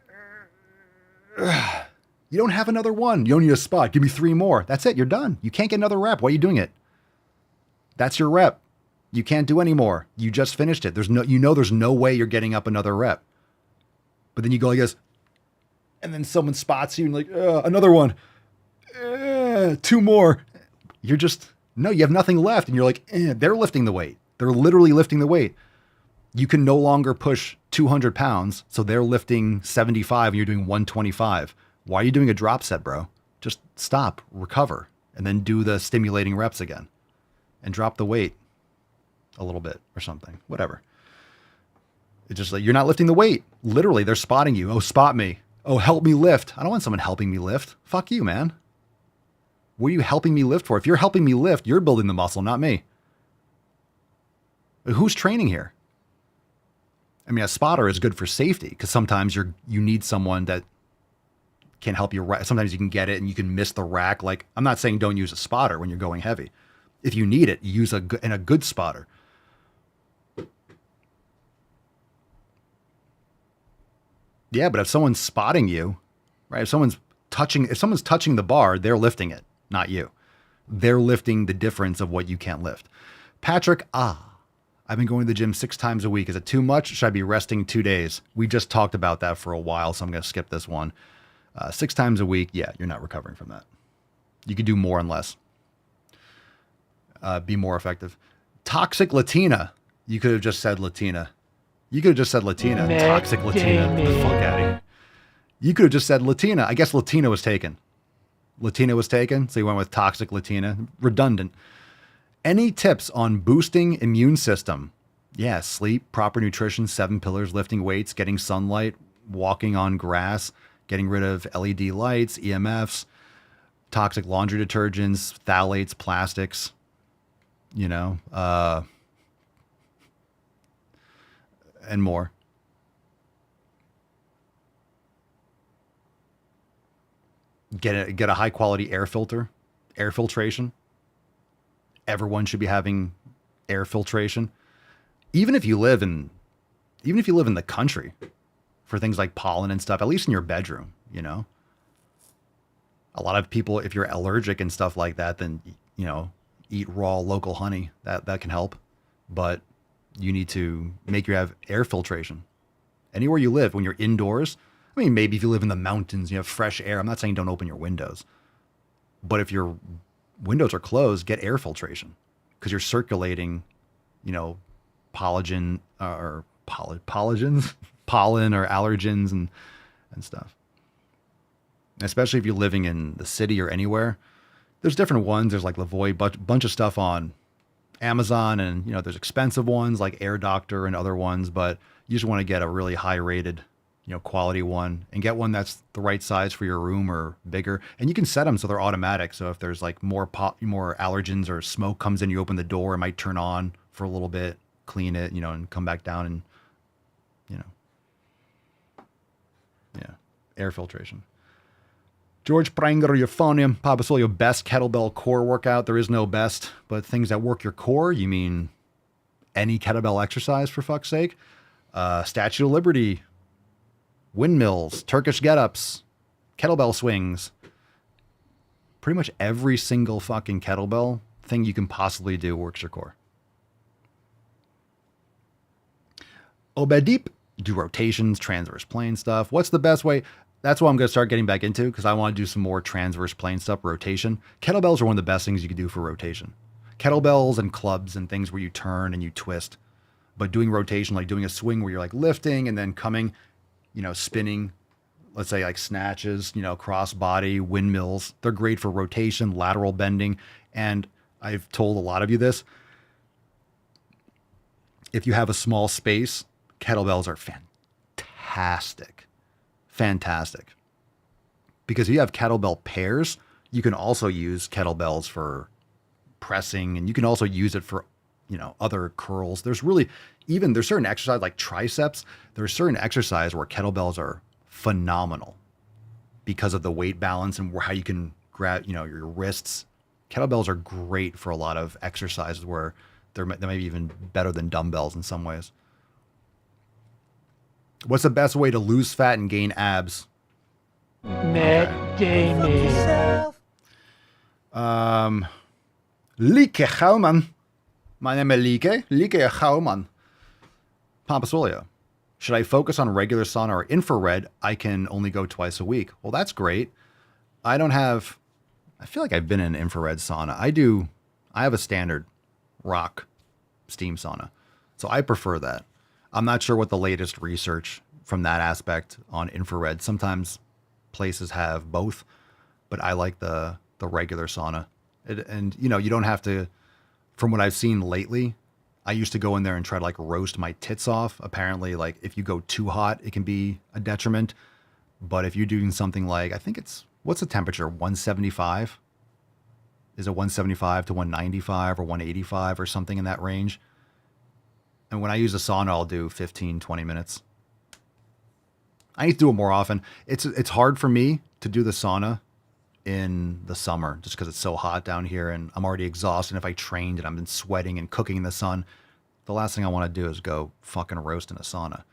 [SPEAKER 5] ugh, you don't have another one. You don't need a spot. Give me 3 more. That's it. You're done. You can't get another rep. Why are you doing it? That's your rep. You can't do any more. You just finished it. There's no way you're getting up another rep. But then you go like this, and then someone spots you and like, another one, 2 more. You have nothing left. And you're like, they're lifting the weight. They're literally lifting the weight. You can no longer push 200 pounds. So they're lifting 75 and you're doing 125. Why are you doing a drop set, bro? Just stop, recover, and then do the stimulating reps again and drop the weight a little bit or something, whatever. It's just like, you're not lifting the weight. Literally, they're spotting you. Oh, spot me. Oh, help me lift. I don't want someone helping me lift. Fuck you, man. What are you helping me lift for? If you're helping me lift, you're building the muscle, not me. Who's training here? I mean, a spotter is good for safety because sometimes you need someone that can help you. Sometimes you can get it and you can miss the rack. Like, I'm not saying don't use a spotter when you're going heavy. If you need it, use a good spotter. Yeah, but if someone's spotting you, right? If someone's touching the bar, they're lifting it, not you. They're lifting the difference of what you can't lift. Patrick, I've been going to the gym 6 times a week. Is it too much? Should I be resting 2 days? We just talked about that for a while, so I'm going to skip this one. 6 times a week, yeah, you're not recovering from that. You could do more and less. Be more effective. Toxic Latina. You could have just said Latina. You could have just said Latina. Toxic Latina. Get the fuck out of here. You could have just said Latina. I guess Latina was taken. Latina was taken, so you went with Toxic Latina. Redundant. Any tips on boosting immune system? Yeah, sleep, proper nutrition, 7 pillars, lifting weights, getting sunlight, walking on grass, getting rid of LED lights, EMFs, toxic laundry detergents, phthalates, plastics, and more. Get a high quality air filter Air filtration. Everyone should be having air filtration. Even if you live in the country, for things like pollen and stuff, at least in your bedroom, you know. A lot of people, if you're allergic and stuff like that, then, you know, eat raw local honey. That can help. But you need to make you have air filtration. Anywhere you live, when you're indoors, I mean, maybe if you live in the mountains, you have fresh air. I'm not saying don't open your windows. But if your windows are closed, get air filtration. Because you're circulating, you know, pollen or allergens and stuff. Especially if you're living in the city or anywhere. There's different ones. There's like Lavoie, bunch of stuff on Amazon, and, you know, there's expensive ones like Air Doctor and other ones, but you just want to get a really high rated, you know, quality one, and get one that's the right size for your room or bigger. And you can set them so they're automatic. So if there's like more allergens or smoke comes in, you open the door, it might turn on for a little bit, clean it, you know, and come back down, and, you know, yeah, air filtration. George Pranger, euphonium, Papasolio, best kettlebell core workout. There is no best, but things that work your core, you mean any kettlebell exercise, for fuck's sake? Statue of Liberty, windmills, Turkish get-ups, kettlebell swings. Pretty much every single fucking kettlebell thing you can possibly do works your core. Obedip, do rotations, transverse plane stuff. What's the best way? That's what I'm going to start getting back into, because I want to do some more transverse plane stuff, rotation. Kettlebells are one of the best things you can do for rotation. Kettlebells and clubs and things where you turn and you twist. But doing rotation, like doing a swing where you're like lifting and then coming, you know, spinning, let's say like snatches, you know, cross body, windmills. They're great for rotation, lateral bending. And I've told a lot of you this. If you have a small space, kettlebells are fantastic. Fantastic. Because if you have kettlebell pairs, you can also use kettlebells for pressing, and you can also use it for, you know, other curls. There's certain exercise like triceps. There's certain exercise where kettlebells are phenomenal because of the weight balance and how you can grab, you know, your wrists. Kettlebells are great for a lot of exercises where they may be even better than dumbbells in some ways. What's the best way to lose fat and gain abs?
[SPEAKER 2] Matt Damon.
[SPEAKER 5] Lieke Gouwman. My name is Lieke Gouwman. Papasolio. Should I focus on regular sauna or infrared? I can only go twice a week. Well, that's great. I feel like I've been in an infrared sauna. I have a standard rock steam sauna. So I prefer that. I'm not sure what the latest research from that aspect on infrared. Sometimes places have both, but I like the regular sauna. And, you know, you don't have to, from what I've seen lately, I used to go in there and try to like roast my tits off. Apparently, like if you go too hot, it can be a detriment. But if you're doing something like, I think what's the temperature? 175? Is it 175 to 195 or 185 or something in that range? And when I use a sauna, I'll do 15, 20 minutes. I need to do it more often. It's hard for me to do the sauna in the summer just because it's so hot down here and I'm already exhausted. If I trained and I've been sweating and cooking in the sun, the last thing I want to do is go fucking roast in a sauna.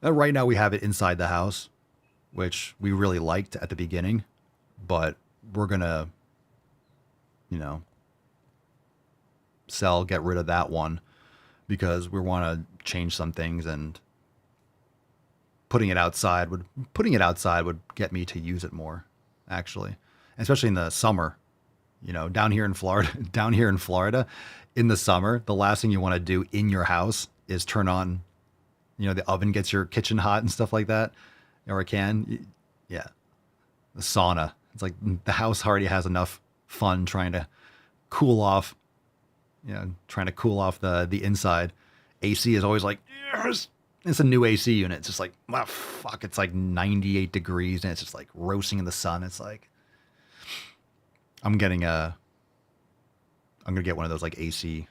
[SPEAKER 5] And right now we have it inside the house, which we really liked at the beginning, but we're going to, you know, get rid of that one because we want to change some things, and putting it outside would get me to use it more, actually, especially in the summer. You know, down here in Florida, in the summer, the last thing you want to do in your house is turn on, you know, the oven gets your kitchen hot and stuff like that, or it can. Yeah. The sauna. It's like the house already has enough fun trying to cool off, the inside. AC is always like, yes! It's a new AC unit. It's just like, wow, fuck, it's like 98 degrees and it's just like roasting in the sun. It's like, I'm going to get one of those like AC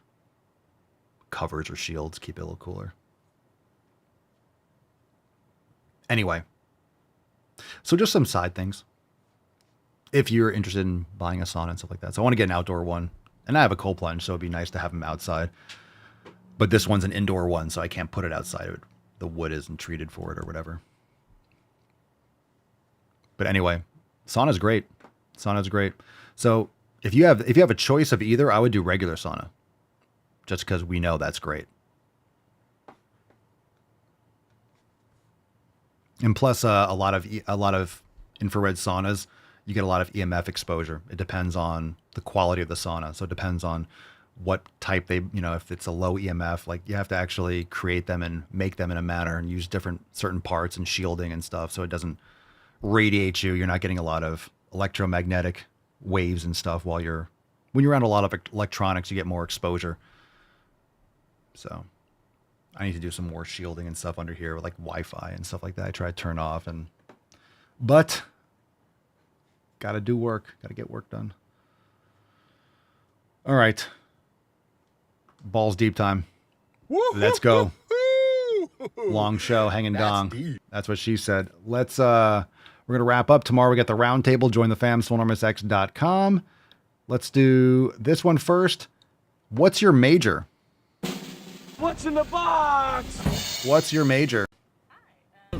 [SPEAKER 5] covers or shields, keep it a little cooler. Anyway, so just some side things. if you're interested in buying a sauna and stuff like that. So I want to get an outdoor one. And I have a cold plunge, so it'd be nice to have them outside. But this one's an indoor one, so I can't put it outside. The wood isn't treated for it or whatever. But anyway, sauna's great. Sauna's great. So if you have a choice of either, I would do regular sauna. Just because we know that's great. And plus, a lot of infrared saunas, you get a lot of EMF exposure. It depends on the quality of the sauna. So it depends on what type they, if it's a low EMF, like you have to actually create them and make them in a manner and use certain parts and shielding and stuff. So it doesn't radiate you. You're not getting a lot of electromagnetic waves and stuff when you're around a lot of electronics, you get more exposure. So I need to do some more shielding and stuff under here with like Wi-Fi and stuff like that. I try to turn off but got to do work. Got to get work done. All right. Balls deep time. Let's go. Long show, hanging dong. Deep. That's what she said. We're going to wrap up. Tomorrow we get the round table. Join the fam, swolenormousx.com. Let's do this one first. What's your major?
[SPEAKER 10] What's in the box?
[SPEAKER 5] What's your major?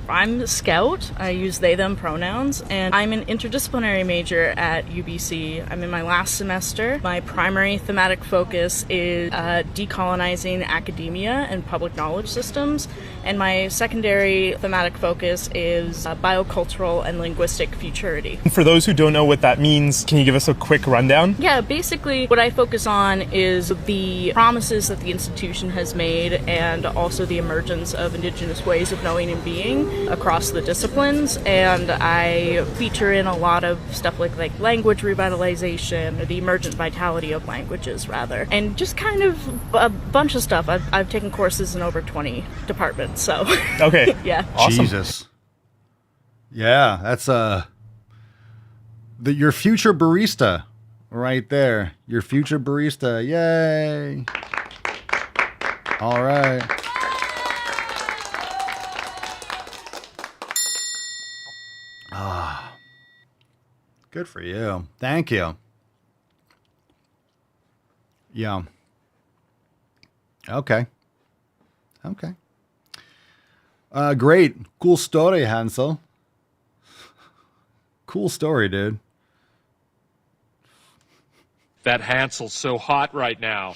[SPEAKER 17] I'm a scout. I use they, them pronouns, and I'm an interdisciplinary major at UBC. I'm in my last semester. My primary thematic focus is decolonizing academia and public knowledge systems, and my secondary thematic focus is biocultural and linguistic futurity.
[SPEAKER 19] For those who don't know what that means, can you give us a quick rundown?
[SPEAKER 17] Yeah, basically what I focus on is the promises that the institution has made and also the emergence of indigenous ways of knowing and being across the disciplines, and I feature in a lot of stuff like language revitalization, or the emergent vitality of languages rather, and just kind of a bunch of stuff. I've taken courses in over 20 departments, so
[SPEAKER 19] okay.
[SPEAKER 17] Yeah.
[SPEAKER 19] Awesome.
[SPEAKER 5] Jesus. Yeah, that's your future barista right there. Your future barista. Yay. All right. Good for you. Thank you. Yeah. Okay. Great. Cool story, Hansel. Cool story, dude.
[SPEAKER 16] That Hansel's so hot right now.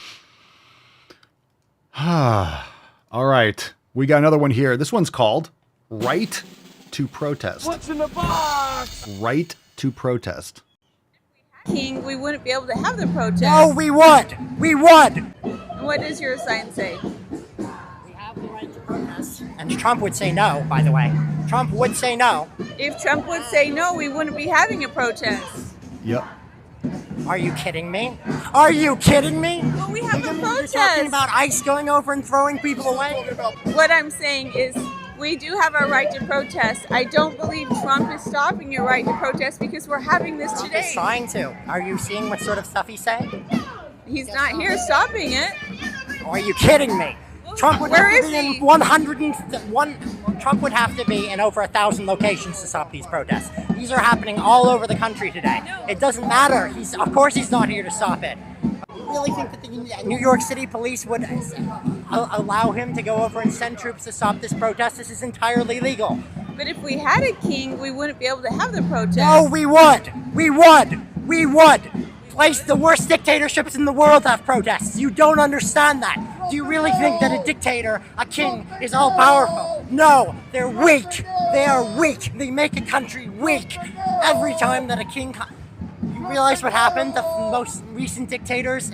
[SPEAKER 5] All right. We got another one here. This one's called Right to Protest.
[SPEAKER 10] What's in the box?
[SPEAKER 5] Right to protest.
[SPEAKER 20] King, we wouldn't be able to have the protest.
[SPEAKER 10] No, we would. We would.
[SPEAKER 20] What does your sign say?
[SPEAKER 10] We have the right to protest. And Trump would say no, by the way. Trump would say no.
[SPEAKER 20] If Trump would say no, we wouldn't be having a protest.
[SPEAKER 5] Yep.
[SPEAKER 10] Are you kidding me? Are you kidding me?
[SPEAKER 20] Well, we have a protest.
[SPEAKER 10] You're talking about ICE going over and throwing people away?
[SPEAKER 20] What I'm saying is, we do have our right to protest. I don't believe Trump is stopping your right to protest because we're having this today.
[SPEAKER 10] He's trying to. Are you seeing what sort of stuff he's saying?
[SPEAKER 20] He's not here stopping it.
[SPEAKER 10] Are you kidding me? Trump would have to be in 101. Trump would have to be in over 1,000 locations to stop these protests. These are happening all over the country today. It doesn't matter. Of course he's not here to stop it. You really think that the New York City police would allow him to go over and send troops to stop this protest? This is entirely legal.
[SPEAKER 20] But if we had a king, we wouldn't be able to have the protest.
[SPEAKER 10] No, we would. We would. We would. The worst dictatorships in the world have protests. You don't understand that. Do you really think that a dictator, a king, is all powerful? No, they're weak. They are weak. They make a country weak. Every time that a king... You realize what happened? The most recent dictators?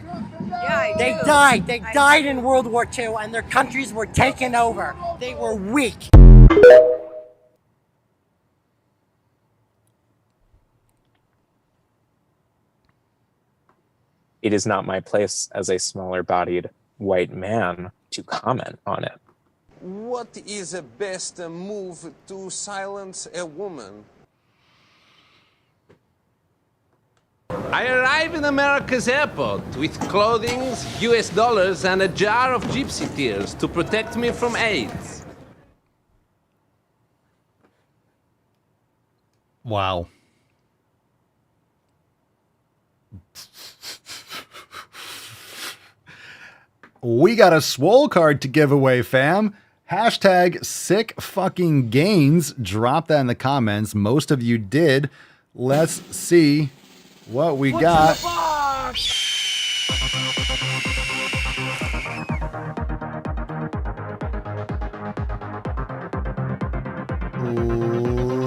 [SPEAKER 20] Yeah,
[SPEAKER 10] They died. They died in World War II, and their countries were taken over. They were weak.
[SPEAKER 12] It is not my place as a smaller-bodied white man to comment on it.
[SPEAKER 21] What is the best move to silence a woman?
[SPEAKER 22] I arrive in America's airport with clothing, US dollars, and a jar of gypsy tears to protect me from AIDS.
[SPEAKER 5] Wow. we got a Swole card to give away, fam. Hashtag sick fucking gains. Drop that in the comments. Most of you did. Let's see what we got.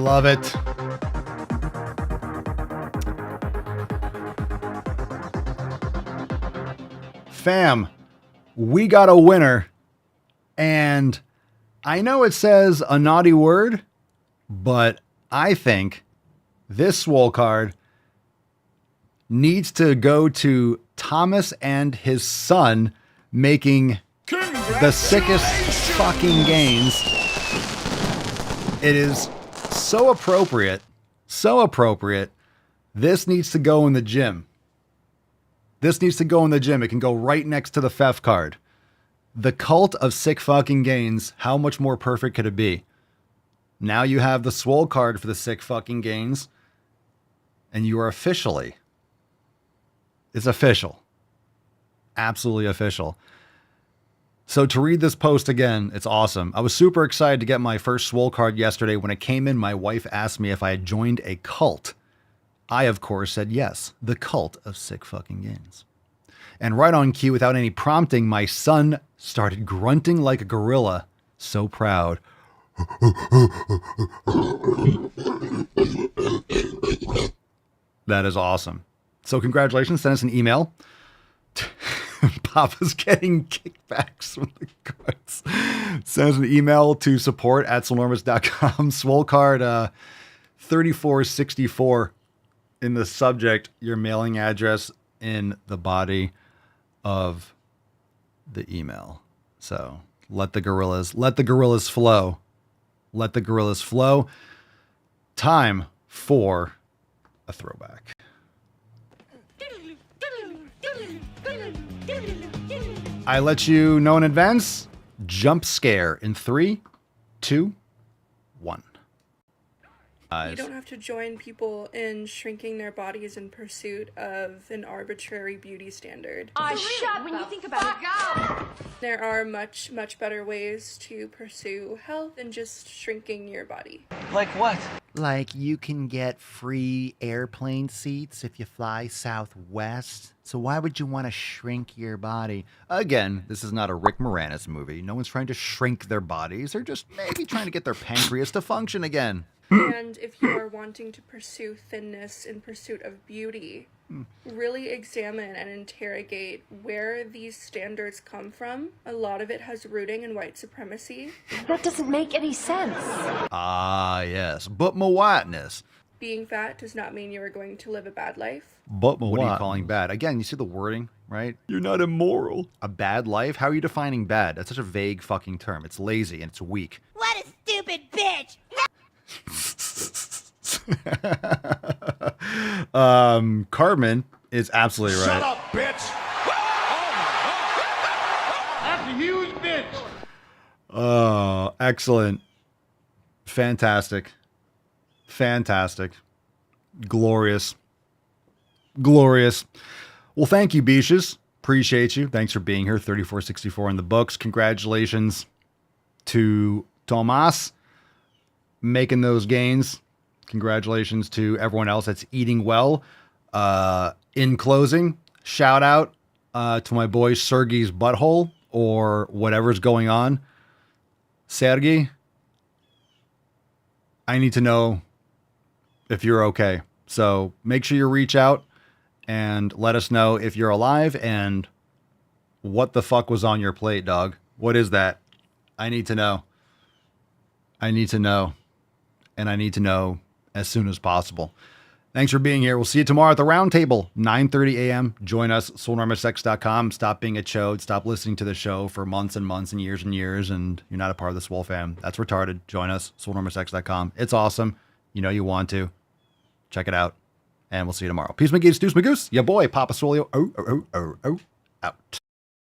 [SPEAKER 5] Love it. Fam, we got a winner. And I know it says a naughty word, but I think this Swole card needs to go to Thomas and his son making the sickest fucking gains. It is so appropriate. So appropriate. This needs to go in the gym. This needs to go in the gym. It can go right next to the Fef card. The cult of sick fucking gains. How much more perfect could it be? Now you have the Swole card for the sick fucking gains. And you are officially. It's official. Absolutely official. So to read this post again, it's awesome. I was super excited to get my first Swole card yesterday. When it came in, my wife asked me if I had joined a cult. I, of course, said yes. The cult of sick fucking gains. And right on cue, without any prompting, my son started grunting like a gorilla. So proud. That is awesome. So congratulations. Send us an email. Papa's getting kickbacks from the cards. Send us an email to support@swolenormous.com. Swole card 3464 in the subject. Your mailing address in the body of the email. So let the gorillas flow. Let the gorillas flow. Time for a throwback. I let you know in advance. Jump scare in 3, 2, 1.
[SPEAKER 9] You don't have to join people in shrinking their bodies in pursuit of an arbitrary beauty standard.
[SPEAKER 13] Shut when you think about it.
[SPEAKER 9] There are much, much better ways to pursue health than just shrinking your body.
[SPEAKER 21] Like what?
[SPEAKER 5] Like you can get free airplane seats if you fly Southwest. So why would you want to shrink your body? Again, this is not a Rick Moranis movie. No one's trying to shrink their bodies. They're just maybe trying to get their pancreas to function again.
[SPEAKER 9] And if you are wanting to pursue thinness in pursuit of beauty, really examine and interrogate where these standards come from. A lot of it has rooting in white supremacy.
[SPEAKER 13] That doesn't make any sense.
[SPEAKER 5] Ah, yes. But my whiteness.
[SPEAKER 9] Being fat does not mean you are going to live a bad life.
[SPEAKER 5] But what are you calling bad? Again, you see the wording, right? You're not immoral. A bad life? How are you defining bad? That's such a vague fucking term. It's lazy and it's weak.
[SPEAKER 13] What a stupid bitch!
[SPEAKER 5] Cartman is absolutely right.
[SPEAKER 2] Shut up, bitch! That's a huge bitch!
[SPEAKER 5] Oh, excellent. Fantastic. Fantastic. Glorious. Glorious. Well, thank you, Beaches. Appreciate you. Thanks for being here. 3464 in the books. Congratulations to Tomas making those gains. Congratulations to everyone else that's eating well. In closing, shout out to my boy Sergiy's butthole or whatever's going on. Sergiy, I need to know if you're okay. So make sure you reach out and let us know if you're alive and what the fuck was on your plate, dog. What is that? I need to know. I need to know. And I need to know as soon as possible. Thanks for being here. We'll see you tomorrow at the round table, 9:30 a.m. Join us, swolenormousx.com. Stop being a chode. Stop listening to the show for months and months and years, and you're not a part of the Swole fam. That's retarded. Join us, swolenormousx.com. It's awesome. You know you want to. Check it out. And we'll see you tomorrow. Peace, McGee, Deuce, Magoose. Ya boy, Papa Swolio. Out.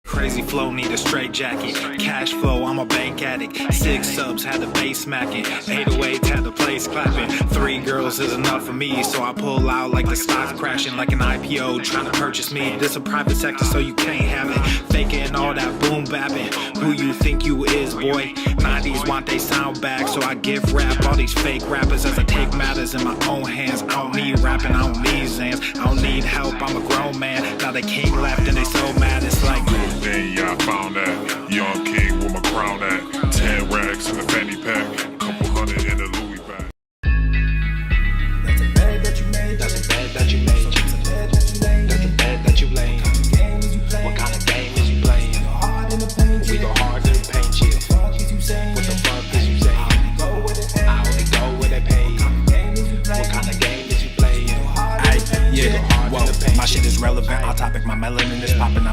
[SPEAKER 1] Crazy flow, need a straight jacket. Cash flow, I'm a bank addict. 6 subs, had the bass smacking. 808, had the place clapping. 3 girls hours is enough for me. So I pull out like the stock's crashing like an IPO trying to purchase me. This a private sector, so you can't have it. Faking all that boom bapping. Who you think you is, boy? 90s want they sound back, so I give rap all these fake rappers as I take matters in my own hands. I don't need rapping, I don't need Zans, I don't need help, I'm a grown man. Now they king left and they so mad, it's like
[SPEAKER 6] then yeah, I found that young king with my crown at 10 racks in the fanny pack, couple hundred in the Louis bag.
[SPEAKER 1] that's a bed that you made, that's a bed that you made, that's a bed that you laid, that's a bed that you laid. What kind of game is you playing? We go hard in the paint, chill. What the fuck is you saying? I only go where they pay. What kind of game is you playing? Yeah, whoa, my shit is relevant, on topic, my melanin is popping.